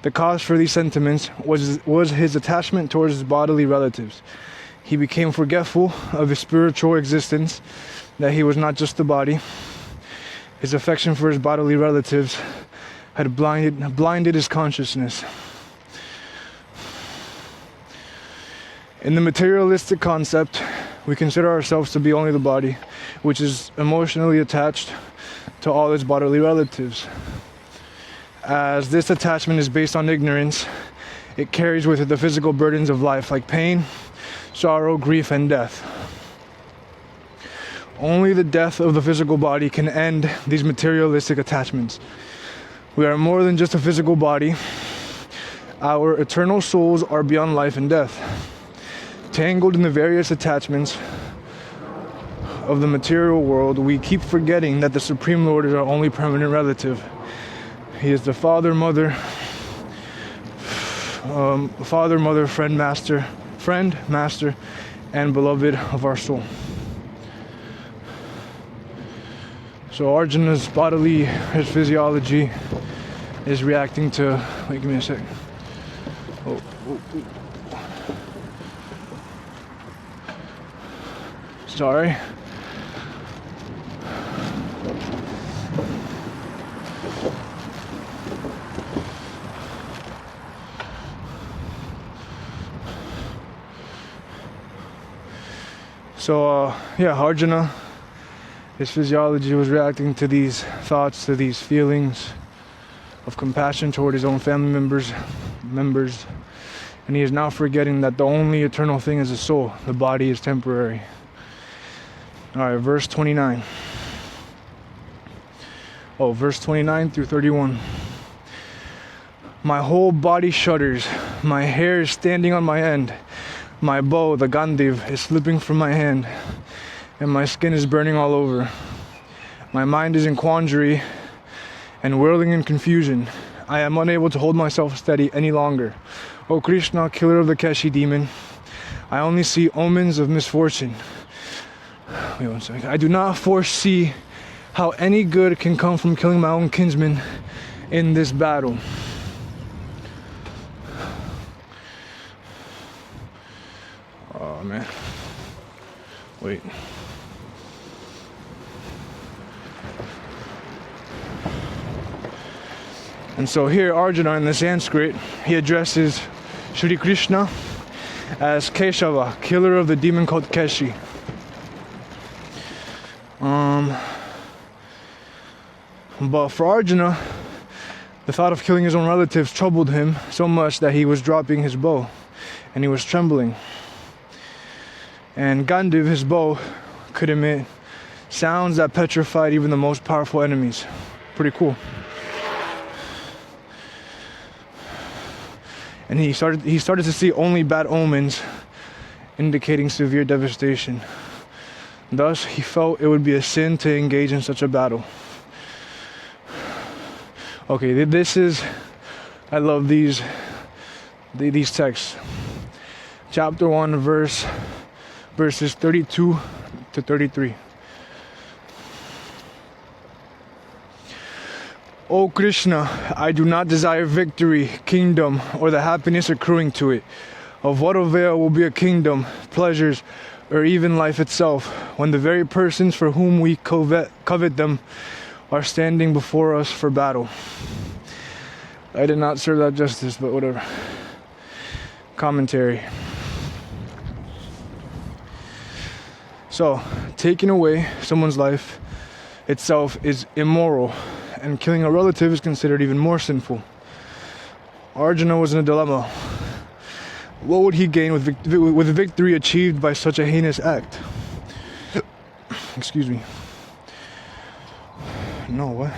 Speaker 1: The cause for these sentiments was his attachment towards his bodily relatives. He became forgetful of his spiritual existence, that he was not just a body. His affection for his bodily relatives had blinded his consciousness. In the materialistic concept, we consider ourselves to be only the body, which is emotionally attached to all its bodily relatives. As this attachment is based on ignorance, it carries with it the physical burdens of life, like pain, sorrow, grief, and death. Only the death of the physical body can end these materialistic attachments. We are more than just a physical body. Our eternal souls are beyond life and death. Tangled in the various attachments of the material world, we keep forgetting that the Supreme Lord is our only permanent relative. He is the father, mother, friend, master, and beloved of our soul. So Arjuna's bodily, his physiology is reacting to, wait, give me a second. Sorry. So, Arjuna, his physiology was reacting to these thoughts, to these feelings of compassion toward his own family members, and he is now forgetting that the only eternal thing is the soul. The body is temporary. Alright, verse 29. Verse 29 through 31. My whole body shudders. My hair is standing on my end. My bow, the Gandiv, is slipping from my hand, and my skin is burning all over. My mind is in quandary and whirling in confusion. I am unable to hold myself steady any longer. O Krishna, killer of the Keshi demon, I only see omens of misfortune. Wait one second. I do not foresee how any good can come from killing my own kinsmen in this battle. Oh man. Wait. And so here Arjuna in the Sanskrit, he addresses Shri Krishna as Keshava, killer of the demon called Keshi. But for Arjuna, The thought of killing his own relatives troubled him so much that he was dropping his bow, and he was trembling. And Gandiv, his bow, could emit sounds that petrified even the most powerful enemies. Pretty cool. And he started to see only bad omens, indicating severe devastation. Thus, he felt it would be a sin to engage in such a battle. Okay, I love these texts. Chapter 1, verses 32 to 33. O Krishna, I do not desire victory, kingdom, or the happiness accruing to it. Of what avail will be a kingdom, pleasures, or even life itself, when the very persons for whom we covet them are standing before us for battle? I did not serve that justice, but whatever. Commentary. So, taking away someone's life itself is immoral, and killing a relative is considered even more sinful. Arjuna was in a dilemma. What would he gain with victory achieved by such a heinous act? Excuse me. No, what?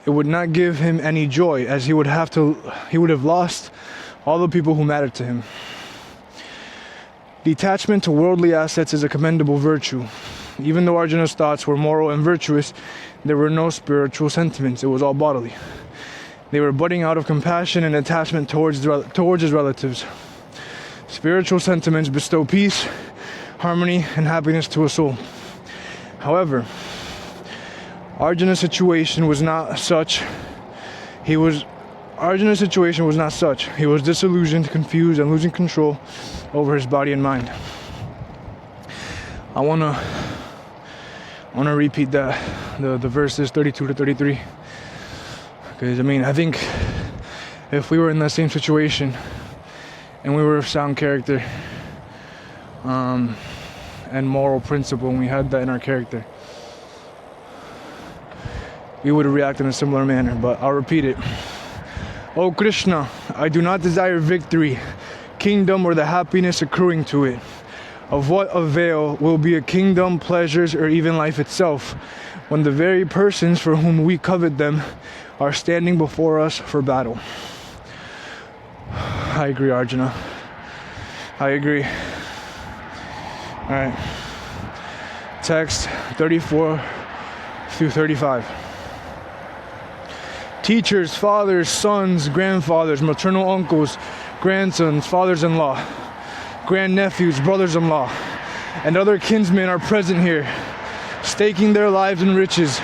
Speaker 1: It would not give him any joy, as he would have lost all the people who mattered to him. Detachment to worldly assets is a commendable virtue. Even though Arjuna's thoughts were moral and virtuous, there were no spiritual sentiments. It was all bodily. They were budding out of compassion and attachment towards his relatives. Spiritual sentiments bestow peace, harmony, and happiness to a soul. However, Arjuna's situation was not such. He was disillusioned, confused, and losing control over his body and mind. I wanna repeat the verses 32 to 33. Because I think if we were in that same situation and we were of sound character and moral principle, and we had that in our character, we would react in a similar manner. But I'll repeat it. O Krishna, I do not desire victory, kingdom, or the happiness accruing to it. Of what avail will be a kingdom, pleasures, or even life itself, when the very persons for whom we covet them are standing before us for battle? I agree, Arjuna. I agree. Alright. Text 34 through 35. Teachers, fathers, sons, grandfathers, maternal uncles, grandsons, fathers-in-law, grandnephews, brothers-in-law, and other kinsmen are present here, staking their lives in riches.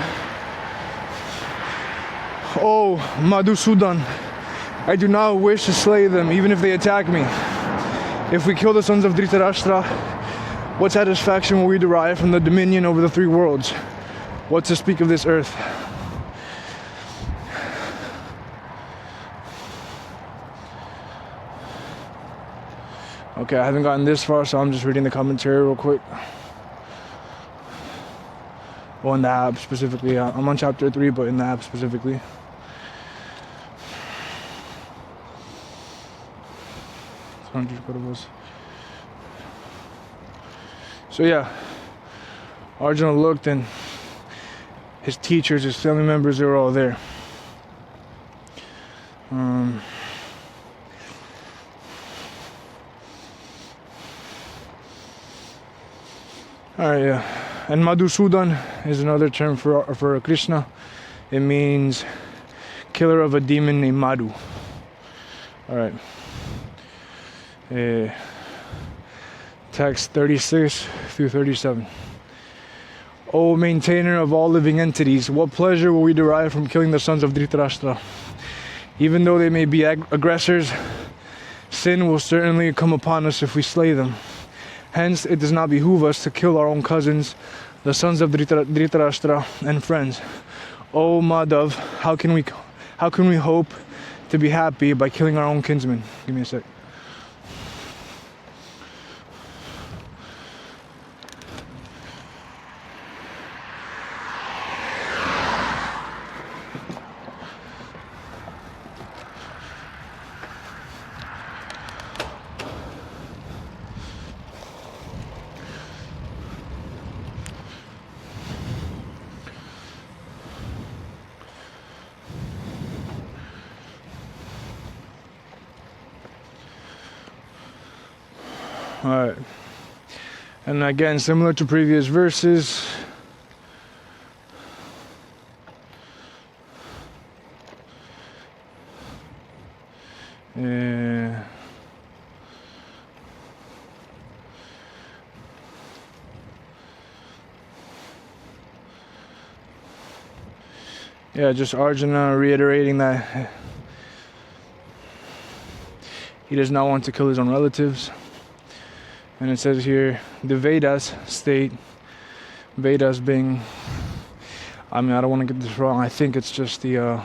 Speaker 1: Oh, Madhusudan, I do not wish to slay them, even if they attack me. If we kill the sons of Dhritarashtra, what satisfaction will we derive from the dominion over the three worlds? What to speak of this earth? Okay, I haven't gotten this far, so I'm just reading the commentary real quick. Well, in the app specifically. I'm on chapter 3, but in the app specifically. So yeah, Arjuna looked, and his teachers, his family members, they were all there. Alright, yeah. And Madhusudan is another term for Krishna. It means killer of a demon named Madhu. Alright. Text 36 through 37. O maintainer of all living entities, what pleasure will we derive from killing the sons of Dhritarashtra? Even though they may be aggressors, sin will certainly come upon us if we slay them. Hence, it does not behoove us to kill our own cousins, the sons of Dhritarashtra, and friends. O Madhav, how can we hope to be happy by killing our own kinsmen? Give me a sec. Alright. And again, similar to previous verses, yeah, just Arjuna reiterating that he does not want to kill his own relatives. And it says here, the Vedas state, Vedas being, I mean, I don't want to get this wrong, I think it's just the,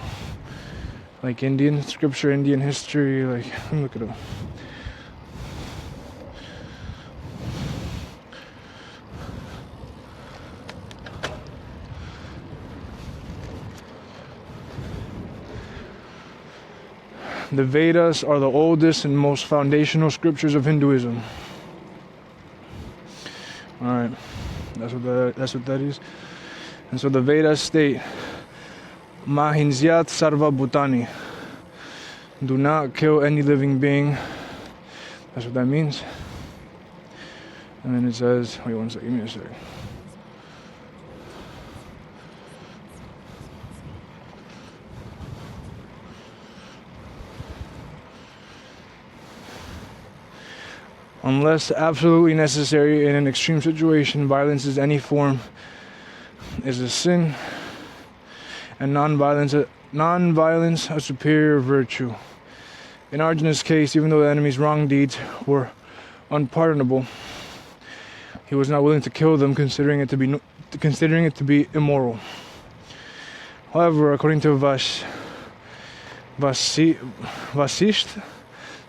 Speaker 1: like Indian scripture, Indian history, like, let me look it up. The Vedas are the oldest and most foundational scriptures of Hinduism. Alright, that's what that is. And so the Vedas state, Mahinsyat sarva bhutani. Do not kill any living being. That's what that means. And then it says, wait one second, give me a second. Unless absolutely necessary in an extreme situation, violence is any form is a sin, and non-violence a superior virtue. In Arjuna's case, even though the enemy's wrong deeds were unpardonable, he was not willing to kill them, considering it to be immoral. However, according to Vasisht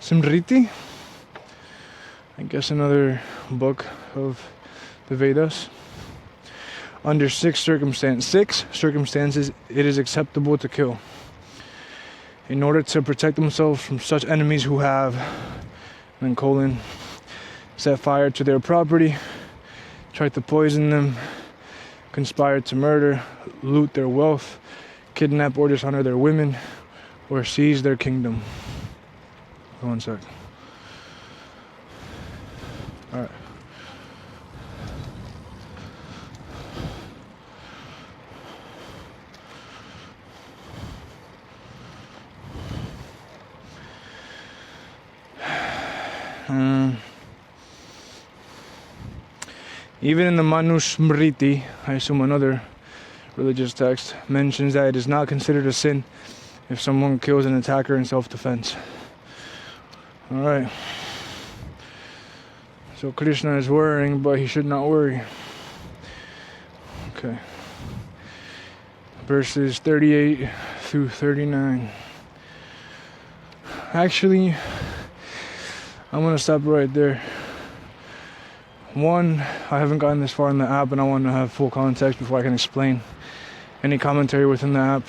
Speaker 1: Simriti, I guess another book of the Vedas, under six circumstances it is acceptable to kill, in order to protect themselves from such enemies who have, and then set fire to their property, tried to poison them, conspired to murder, loot their wealth, kidnap or dishonor their women, or seize their kingdom. One sec. Alright. Even in the Manusmriti, I assume another religious text, mentions that it is not considered a sin if someone kills an attacker in self-defense. Alright. So Krishna is worrying, but he should not worry. Okay. Verses 38 through 39. Actually, I'm going to stop right there. One, I haven't gotten this far in the app, and I want to have full context before I can explain any commentary within the app.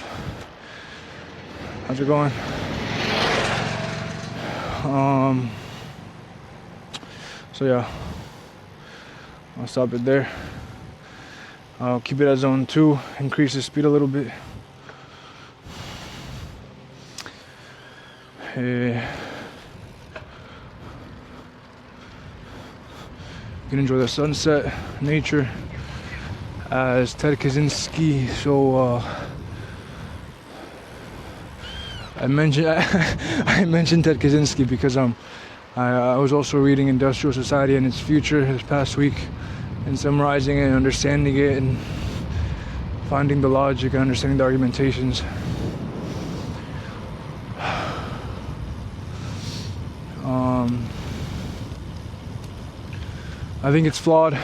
Speaker 1: How's it going? So yeah, I'll stop it there. I'll keep it at zone 2, increase the speed a little bit. You can enjoy the sunset, nature, as Ted Kaczynski. So I mentioned Ted Kaczynski because I was also reading Industrial Society and its Future this past week, and summarizing it and understanding it and finding the logic and understanding the argumentations. I think it's flawed.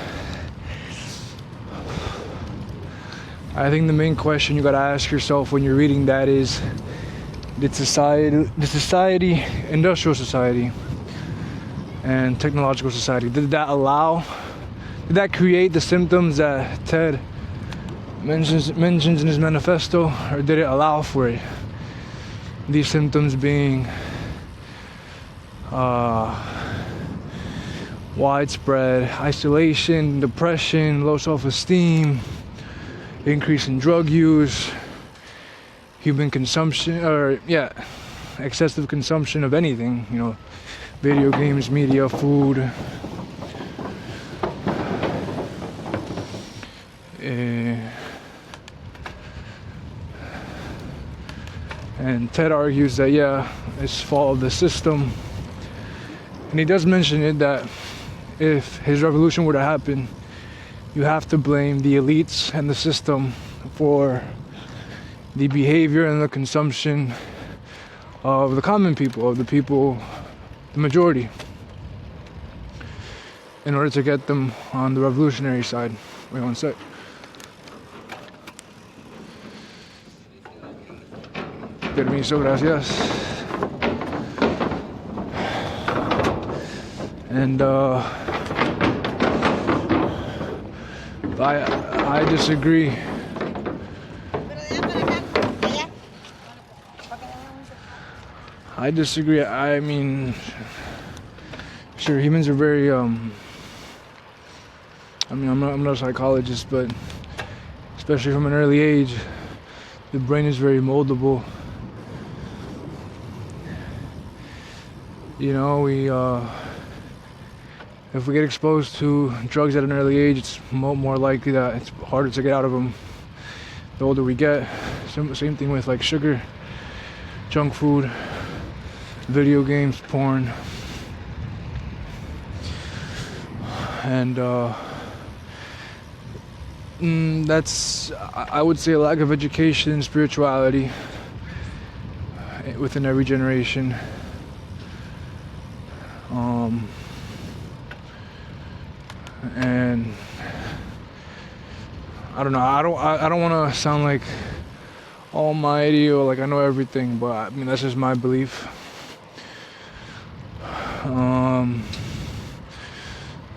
Speaker 1: I think the main question you gotta ask yourself when you're reading that is, did society, industrial society, and technological society, did that create the symptoms that Ted mentions in his manifesto, or did it allow for it? These symptoms being widespread isolation, depression, low self-esteem, increase in drug use, human consumption, excessive consumption of anything, video games, media, food, And Ted argues that, yeah, it's fault of the system. And he does mention it that if his revolution were to happen, you have to blame the elites and the system for the behavior and the consumption of the common people, of the people, the majority, in order to get them on the revolutionary side. Wait one sec. Permiso, gracias. And I disagree. I disagree. I mean, sure, humans are very I mean, I'm not a psychologist, but especially from an early age, the brain is very moldable. You know, if we get exposed to drugs at an early age, it's more likely that it's harder to get out of them the older we get. Same thing with like sugar, junk food, video games, porn, and that's, I would say, a lack of education and spirituality within every generation. And I don't know. I don't want to sound like almighty or like I know everything, but I mean that's just my belief.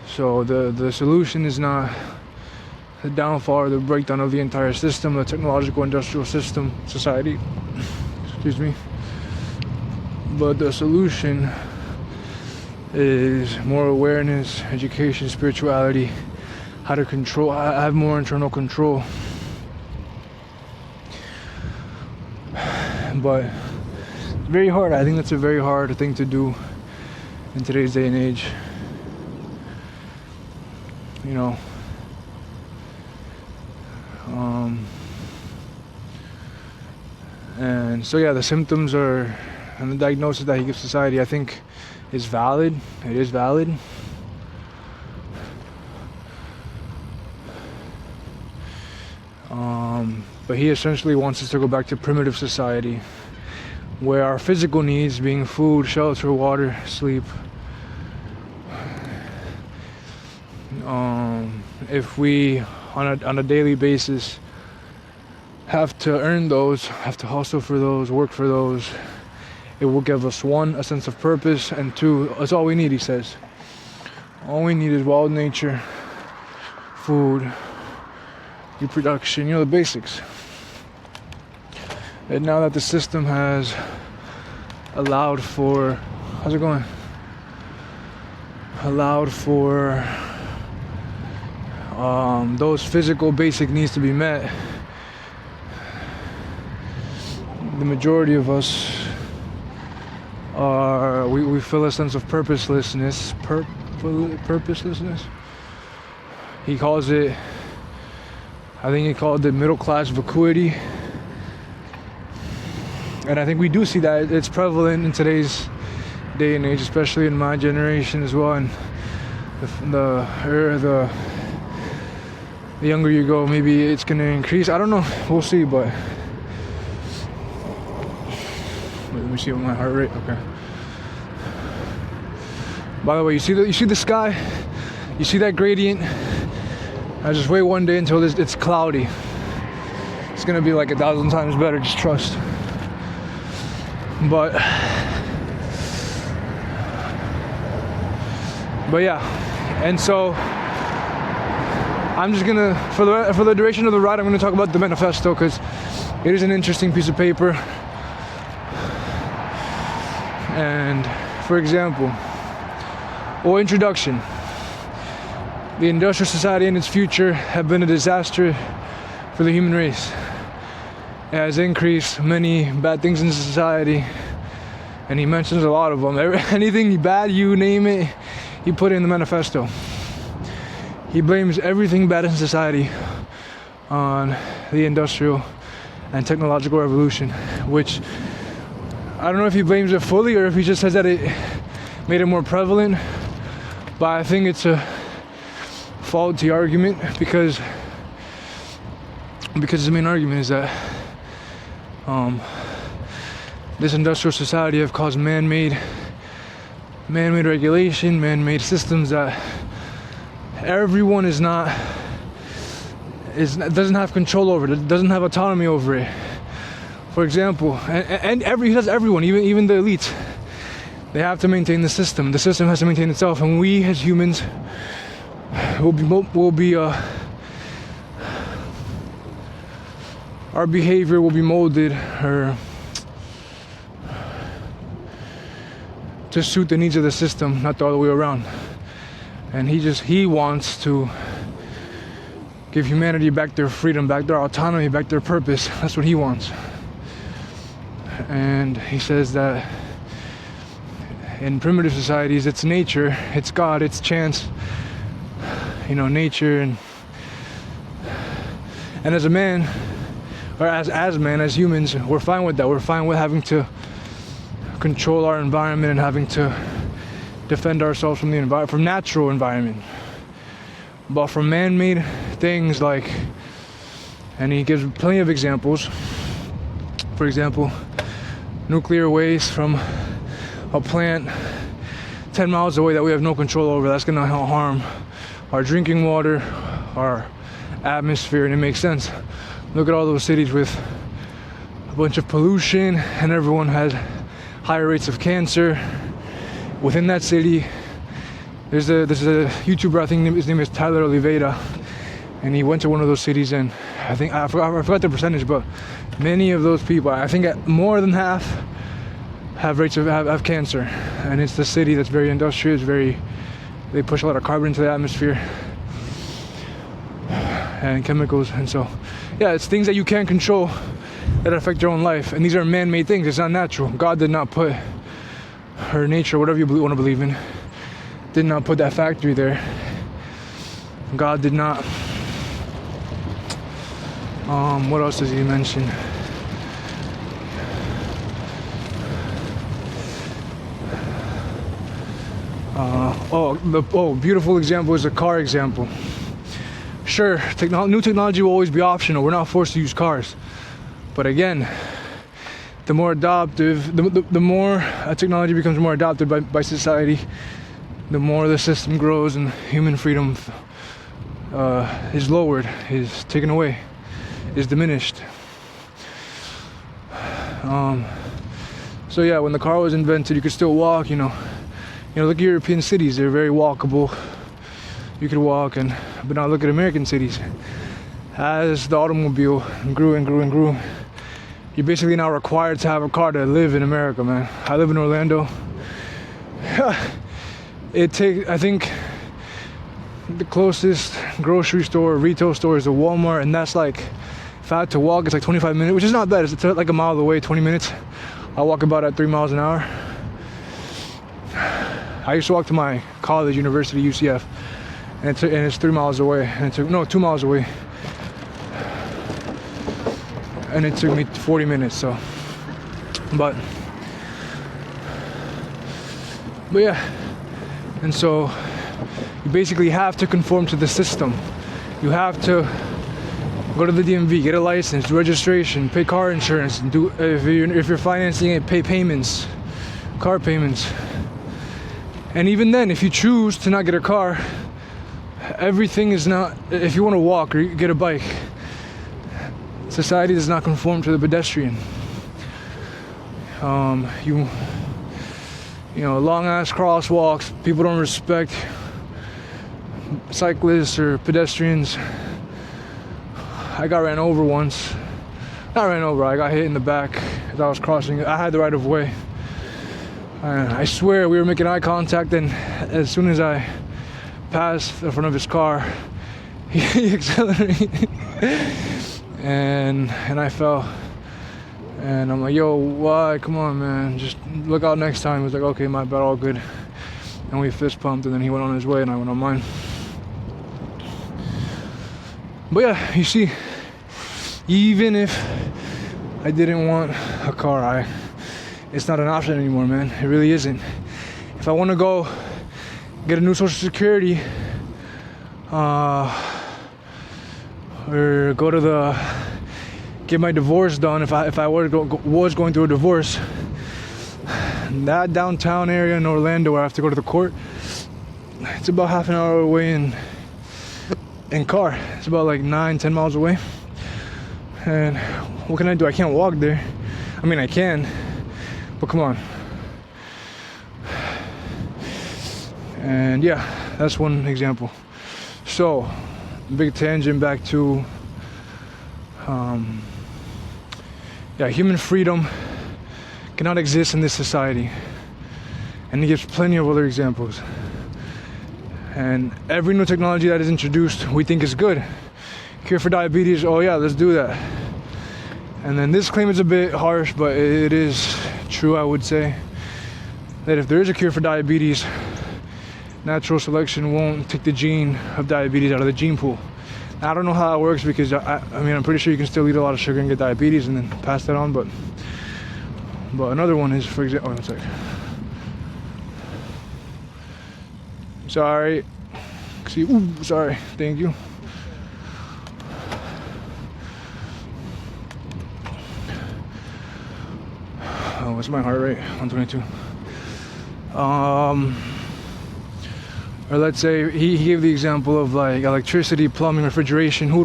Speaker 1: So the solution is not the downfall or the breakdown of the entire system, the technological industrial system, society. Excuse me. But the solution is more awareness, education, spirituality, how to control, have more internal control. But it's very hard. I think that's a very hard thing to do in today's day and age. You know. And so yeah, the symptoms are, and the diagnosis that he gives society, I think, is valid. It is valid. But he essentially wants us to go back to primitive society, where our physical needs, being food, shelter, water, sleep, if we on a daily basis have to earn those, have to hustle for those, work for those, it will give us, one, a sense of purpose, and two, that's all we need, he says. All we need is wild nature, food, reproduction, you know, the basics. And now that the system has allowed for, how's it going? Allowed for those physical basic needs to be met, the majority of us are, we feel a sense of purposelessness. Purposelessness? He calls it, I think he called it middle class vacuity. And I think we do see that it's prevalent in today's day and age, especially in my generation as well. And the younger you go, maybe it's gonna increase. I don't know. We'll see. But let me see my heart rate. Okay. By the way, you see the sky? You see that gradient? I just wait one day until it's cloudy. It's gonna be like 1,000 times better. Just trust. But yeah, and so I'm just gonna, for the duration of the ride, I'm gonna talk about the Manifesto, because it is an interesting piece of paper. And for example, or introduction, the industrial society and its future have been a disaster for the human race. It has increased many bad things in society, and he mentions a lot of them. Anything bad, you name it, he put it in the Manifesto. He blames everything bad in society on the industrial and technological revolution, which I don't know if he blames it fully or if he just says that it made it more prevalent, but I think it's a faulty argument because his main argument is that this industrial society have caused man-made regulation, man-made systems that everyone doesn't have control over it, doesn't have autonomy over it. For example, and he says everyone, even the elites, they have to maintain the system. The system has to maintain itself, and we as humans our behavior will be molded or to suit the needs of the system, not the other way around. And he wants to give humanity back their freedom, back their autonomy, back their purpose. That's what he wants. And he says that in primitive societies, it's nature, it's God, it's chance, nature, and as a man, or as humans, we're fine with that. We're fine with having to control our environment and having to defend ourselves from the environment, from natural environment. But from man-made things and he gives plenty of examples. For example, nuclear waste from a plant 10 miles away that we have no control over, that's gonna harm our drinking water, our atmosphere, and it makes sense. Look at all those cities with a bunch of pollution and everyone has higher rates of cancer within that city. There's a YouTuber, I think his name is Tyler Oliveira, and he went to one of those cities, and I forgot the percentage, but many of those people, I think more than half, have rates of have cancer, and it's the city that's very industrial. They push a lot of carbon into the atmosphere and chemicals, and so it's things that you can't control that affect your own life, and these are man-made things. It's not natural. God did not put, or nature, whatever you want to believe in, did not put that factory there. God did not. What else does he mention? Beautiful example is a car example. Sure, new technology will always be optional. We're not forced to use cars. But again, the more adoptive, the more technology becomes more adopted by society, the more the system grows and human freedom is lowered, is taken away, is diminished. So when the car was invented, you could still walk, look at European cities, they're very walkable. You could walk, but now look at American cities. As the automobile grew and grew and grew, you're basically now required to have a car to live in America, man. I live in Orlando. I think the closest grocery store or retail store is a Walmart, and that's if I had to walk, it's 25 minutes, which is not bad. It's like a mile away, 20 minutes. I walk about at 3 miles an hour. I used to walk to my college, university, UCF, and it's 3 miles away, and it took 2 miles away, and it took me 40 minutes. So, but and so you basically have to conform to the system. You have to go to the DMV, get a license, do registration, pay car insurance, and if you're financing it, pay payments, car payments. And even then, if you choose to not get a car, everything is not. If you want to walk or get a bike, society does not conform to the pedestrian. Long ass crosswalks. People don't respect cyclists or pedestrians. I got ran over once. Not ran over. I got hit in the back as I was crossing. I had the right of way. I swear we were making eye contact, and as soon as I passed in front of his car, he accelerated, and I fell. And I'm like, yo, why? Come on, man. Just look out next time. He was like, okay, my bad, all good. And we fist pumped, and then he went on his way, and I went on mine. But you see, Even if I didn't want a car, it's not an option anymore, man. It really isn't. If I want to go get a new Social Security, or go to get my divorce done, if I was going through a divorce, that downtown area in Orlando where I have to go to the court, it's about half an hour away in car. It's about like 9-10 miles away. And what can I do? I can't walk there. I mean, I can, but come on. And yeah, that's one example. So, big tangent back to human freedom cannot exist in this society. And he gives plenty of other examples. And every new technology that is introduced, we think is good. Cure for diabetes, oh yeah, let's do that. And then this claim is a bit harsh, but it is true, I would say, that if there is a cure for diabetes, natural selection won't take the gene of diabetes out of the gene pool. Now, I don't know how that works, because I'm pretty sure you can still eat a lot of sugar and get diabetes and then pass that on, but another one is, for example, one second. Sorry. See, sorry. Thank you. Oh, what's my heart rate? 122. Or let's say he gave the example of like electricity, plumbing, refrigeration. Who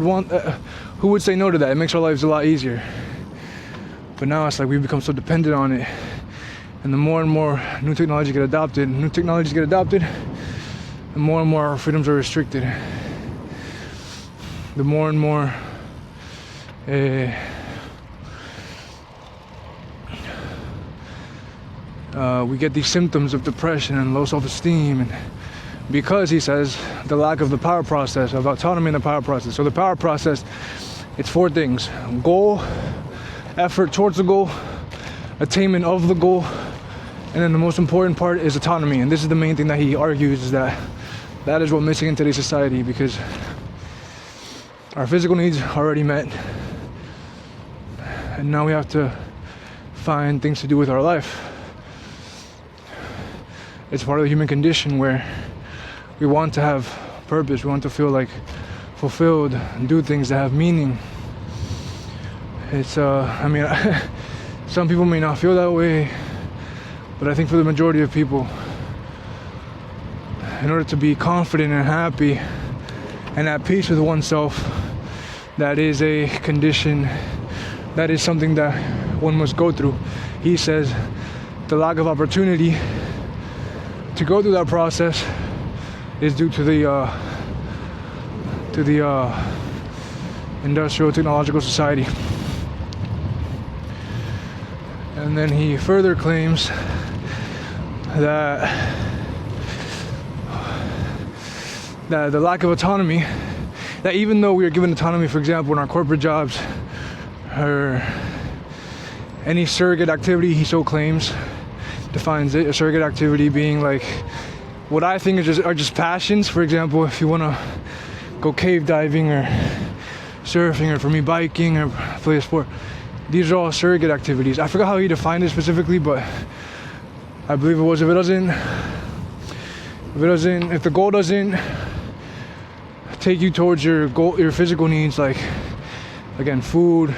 Speaker 1: would say no to that? It makes our lives a lot easier. But now it's like we've become so dependent on it. And the more and more new technologies get adopted, the more and more our freedoms are restricted. The more and more we get these symptoms of depression and low self-esteem, and because he says the lack of the power process, of autonomy in the power process. So the power process, it's 4 things: goal, effort towards the goal, attainment of the goal, and then the most important part is autonomy. And this is the main thing that he argues, is that is what's missing in today's society, because our physical needs are already met, and now we have to find things to do with our life. It's part of the human condition where we want to have purpose, we want to feel like fulfilled and do things that have meaning. It's some people may not feel that way, but I think for the majority of people, in order to be confident and happy and at peace with oneself, that is a condition, that is something that one must go through. He says the lack of opportunity to go through that process is due to the industrial technological society. And then he further claims that the lack of autonomy, that even though we are given autonomy, for example, in our corporate jobs or any surrogate activity, he so claims, defines it, a surrogate activity being like what I think are just passions. For example, if you want to go cave diving or surfing, or for me biking or play a sport, these are all surrogate activities. I forgot how he defined it specifically, but I believe it was if the goal doesn't take you towards your goal, your physical needs, like again food,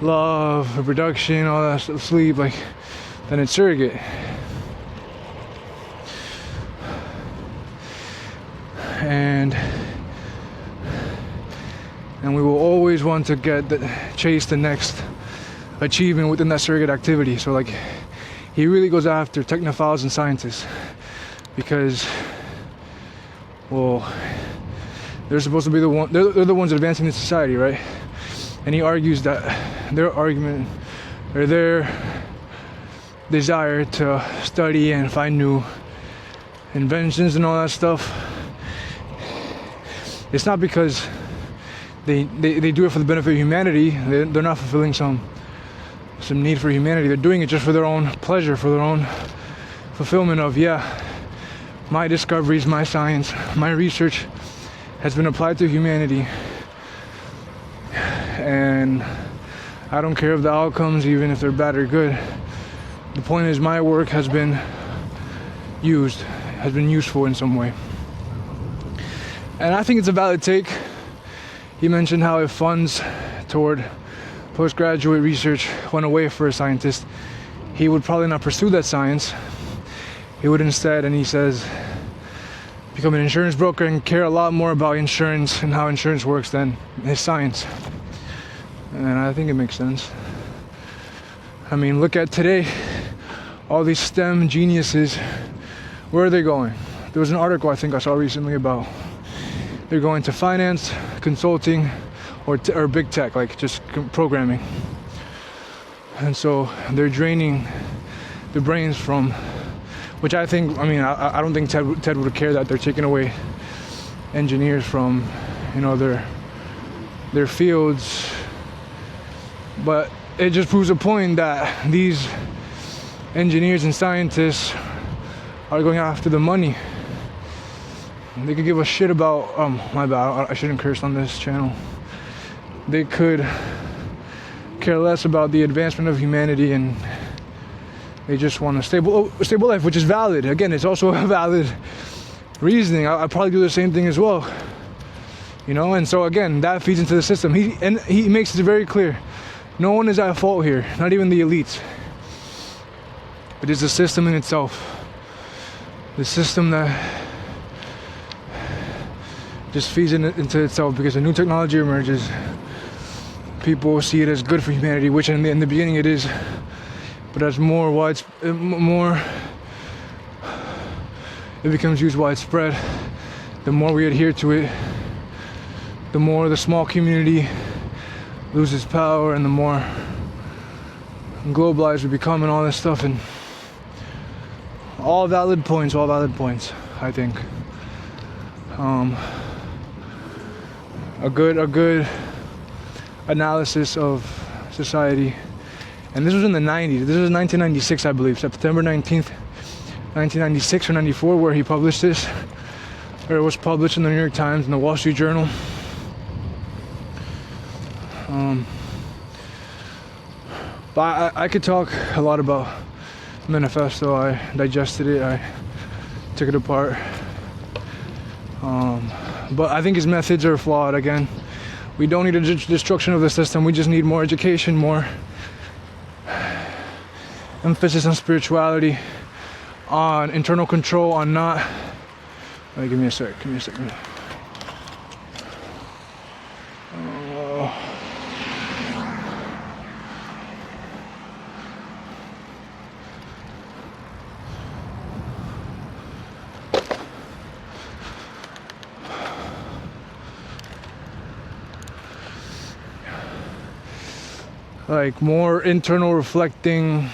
Speaker 1: love, reproduction, all that stuff, sleep, like, then it's surrogate. And we will always want to chase the next achievement within that surrogate activity. So like, he really goes after technophiles and scientists, because, well, they're supposed to be they're the ones advancing the society, right? And he argues that their argument, or their desire to study and find new inventions and all that stuff, it's not because they do it for the benefit of humanity. They're not fulfilling some need for humanity. They're doing it just for their own pleasure, for their own fulfillment of, yeah, my discoveries, my science, my research has been applied to humanity, and and I don't care of the outcomes, even if they're bad or good. The point is my work has been useful in some way. And I think it's a valid take. He mentioned how if funds toward postgraduate research went away for a scientist, he would probably not pursue that science. He would instead, and he says, become an insurance broker and care a lot more about insurance and how insurance works than his science. And I think it makes sense. I mean, look at today, all these STEM geniuses, where are they going? There was an article I think I saw recently about they're going to finance, consulting, or big tech, like just programming. And so they're draining the brains from, which I think, I mean, I don't think Ted would care that they're taking away engineers from, you know, their fields. But it just proves a point that these engineers and scientists are going after the money. They could give a shit about, my bad, I shouldn't curse on this channel. They could care less about the advancement of humanity, and they just want a stable life, which is valid. Again, it's also a valid reasoning. I'd probably do the same thing as well. You know, and so again, that feeds into the system. He makes it very clear. No one is at fault here, not even the elites. It is the system in itself. The system that just feeds into itself because a new technology emerges. People see it as good for humanity, which in the beginning it is. But as it becomes used widespread, the more we adhere to it, the more the small community loses power, and the more globalized we become and all this stuff. And all valid points, I think. A good analysis of society. And this was in the 90s. This was 1996, I believe, September 19th, 1996 or 94, where he published this. Or it was published in the New York Times and the Wall Street Journal. But I could talk a lot about Manifesto. I digested it. I took it apart. But I think his methods are flawed. Again, we don't need a destruction of the system. We just need more education, more emphasis on spirituality, on internal control, on not... Wait, give me a sec. Like more internal reflecting,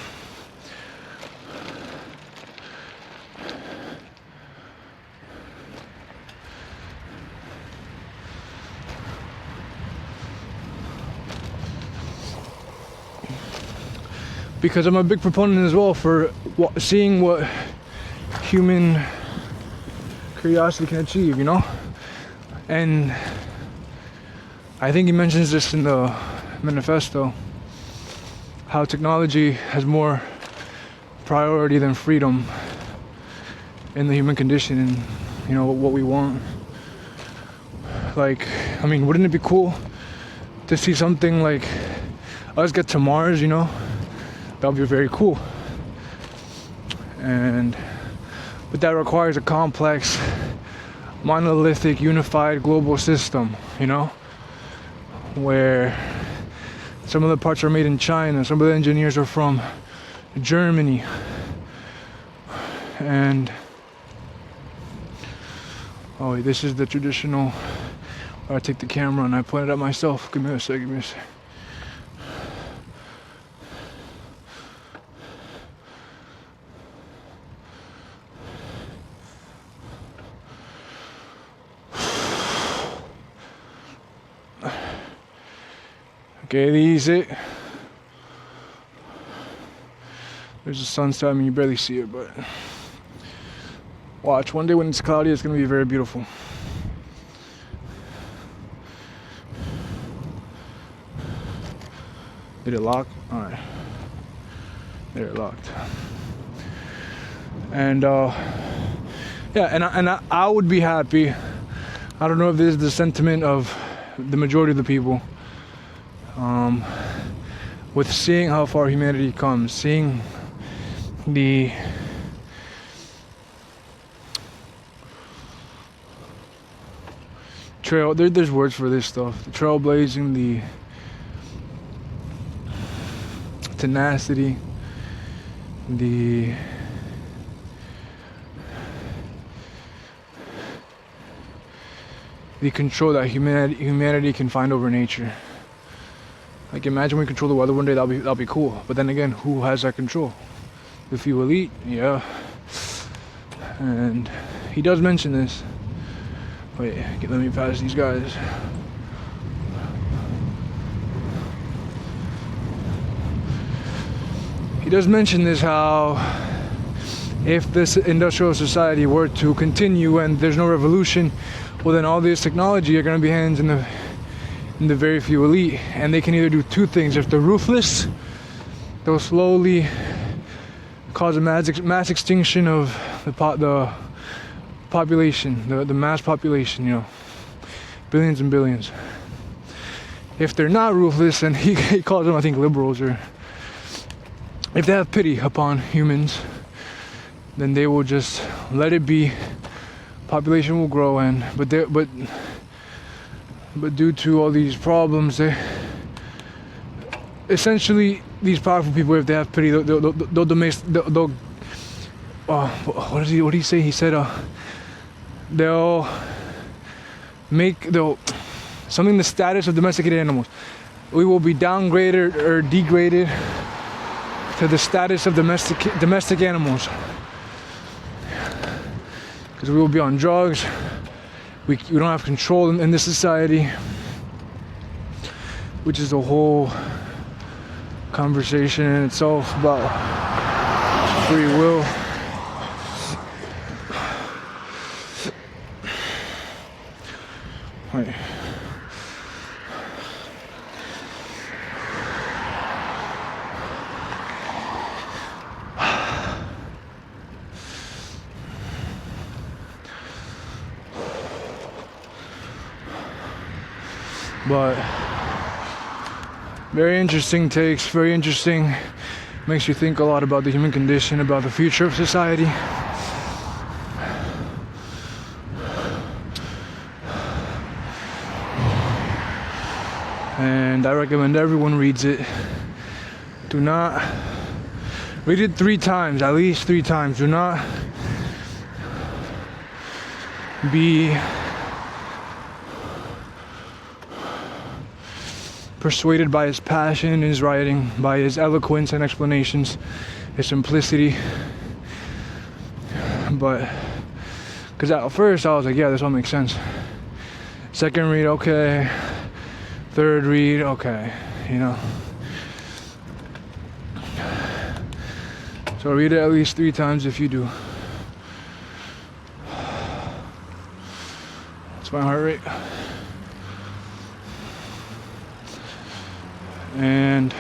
Speaker 1: because I'm a big proponent as well for seeing what human curiosity can achieve, you know? And I think he mentions this in the Manifesto, how technology has more priority than freedom in the human condition and, you know, what we want. Like, I mean, wouldn't it be cool to see something like us get to Mars, you know? That would be very cool. But that requires a complex, monolithic, unified global system, you know? Where some of the parts are made in China, some of the engineers are from Germany. And oh wait, this is the traditional where I take the camera and I point it at myself. Give me a sec. Okay, easy. There's a sunset. I mean, you barely see it, but watch. One day when it's cloudy, it's gonna be very beautiful. Did it lock? Alright. There, it locked. And yeah, I would be happy. I don't know if this is the sentiment of the majority of the people, with seeing how far humanity comes, seeing the trail. There's words for this stuff. The trailblazing, the tenacity, the control that humanity can find over nature. Like, imagine we control the weather one day. That'll be cool. But then again, who has that control? The few elite, yeah. And he does mention this. Wait, let me pass these guys. He does mention this, how if this industrial society were to continue and there's no revolution, well, then all this technology are going to be hands in the very few elite, and they can either do two things. If they're ruthless, they'll slowly cause a mass extinction of the population, the mass population, you know, billions and billions. If they're not ruthless, and he calls them, I think, liberals, or if they have pity upon humans, then they will just let it be. Population will grow, but due to all these problems, they essentially, these powerful people, if they have pity, they'll what did he say? He said they'll something, the status of domesticated animals. We will be downgraded or degraded to the status of domestic animals. Because we will be on drugs, we don't have control in this society, which is a whole conversation in itself about free will. Right. But very interesting takes, very interesting, makes you think a lot about the human condition, about the future of society. And I recommend everyone reads it. Do not read it 3 times, at least 3 times. Do not be persuaded by his passion in his writing, by his eloquence and explanations, his simplicity. But, because at first I was like, yeah, this all makes sense. Second read, okay. Third read, okay, you know. So read it at least 3 times if you do. That's my heart rate. And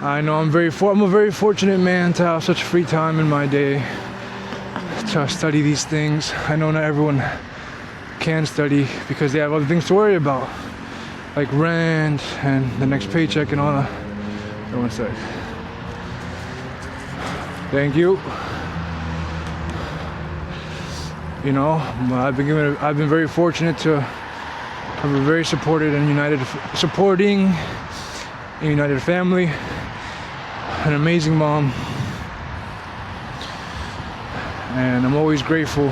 Speaker 1: I know I'm a very fortunate man to have such free time in my day to study these things. I know not everyone can study because they have other things to worry about, like rent and the next paycheck and all that. One sec. Thank you. You know, I've been very fortunate to have a very supporting and united family, an amazing mom, and I'm always grateful.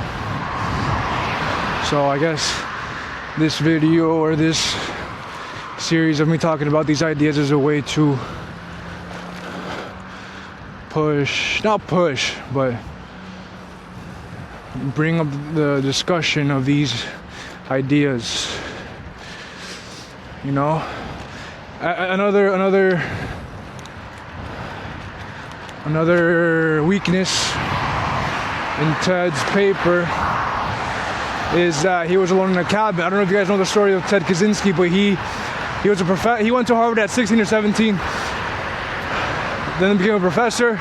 Speaker 1: So I guess this video or this series of me talking about these ideas is a way to but bring up the discussion of these ideas. You know, another weakness in Ted's paper is that he was alone in a cabin. I don't know if you guys know the story of Ted Kaczynski, but he He was he went to Harvard at 16 or 17. Then became a professor,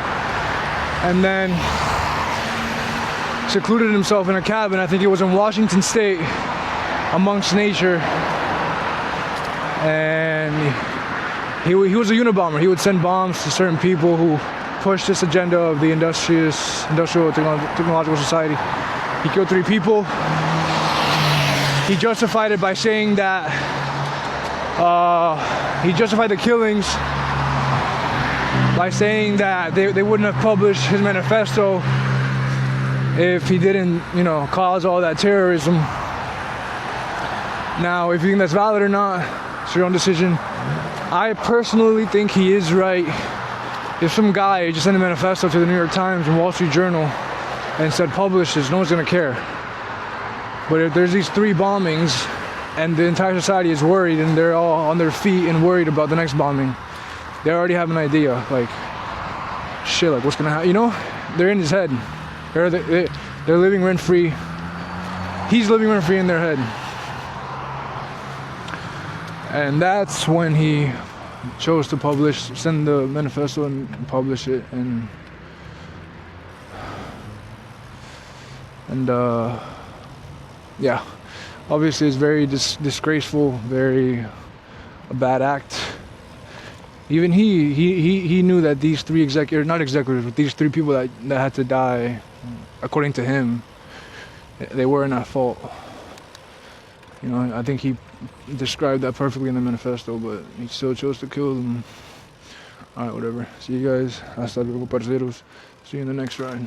Speaker 1: and then secluded himself in a cabin. I think it was in Washington State, amongst nature. And he was a Unabomber. He would send bombs to certain people who pushed this agenda of the industrial technological society. He killed 3 people. He justified it by saying that he justified the killings by saying that they wouldn't have published his manifesto if he didn't, cause all that terrorism. Now, if you think that's valid or not, it's your own decision. I personally think he is right. If some guy just sent a manifesto to the New York Times and Wall Street Journal and said publish this, no one's gonna care. But if there's these 3 bombings and the entire society is worried and they're all on their feet and worried about the next bombing, they already have an idea, like, shit, like what's gonna happen, They're in his head. They're living rent-free. He's living rent-free in their head. And that's when he chose to send the manifesto and publish it, and yeah, obviously it's very disgraceful, very a bad act. Even he knew that these 3 not executives, but these 3 people that had to die, according to him, they weren't at fault. I think he described that perfectly in the manifesto, but he still chose to kill them. Alright, whatever. See you guys. Hasta luego, parceros. See you in the next ride.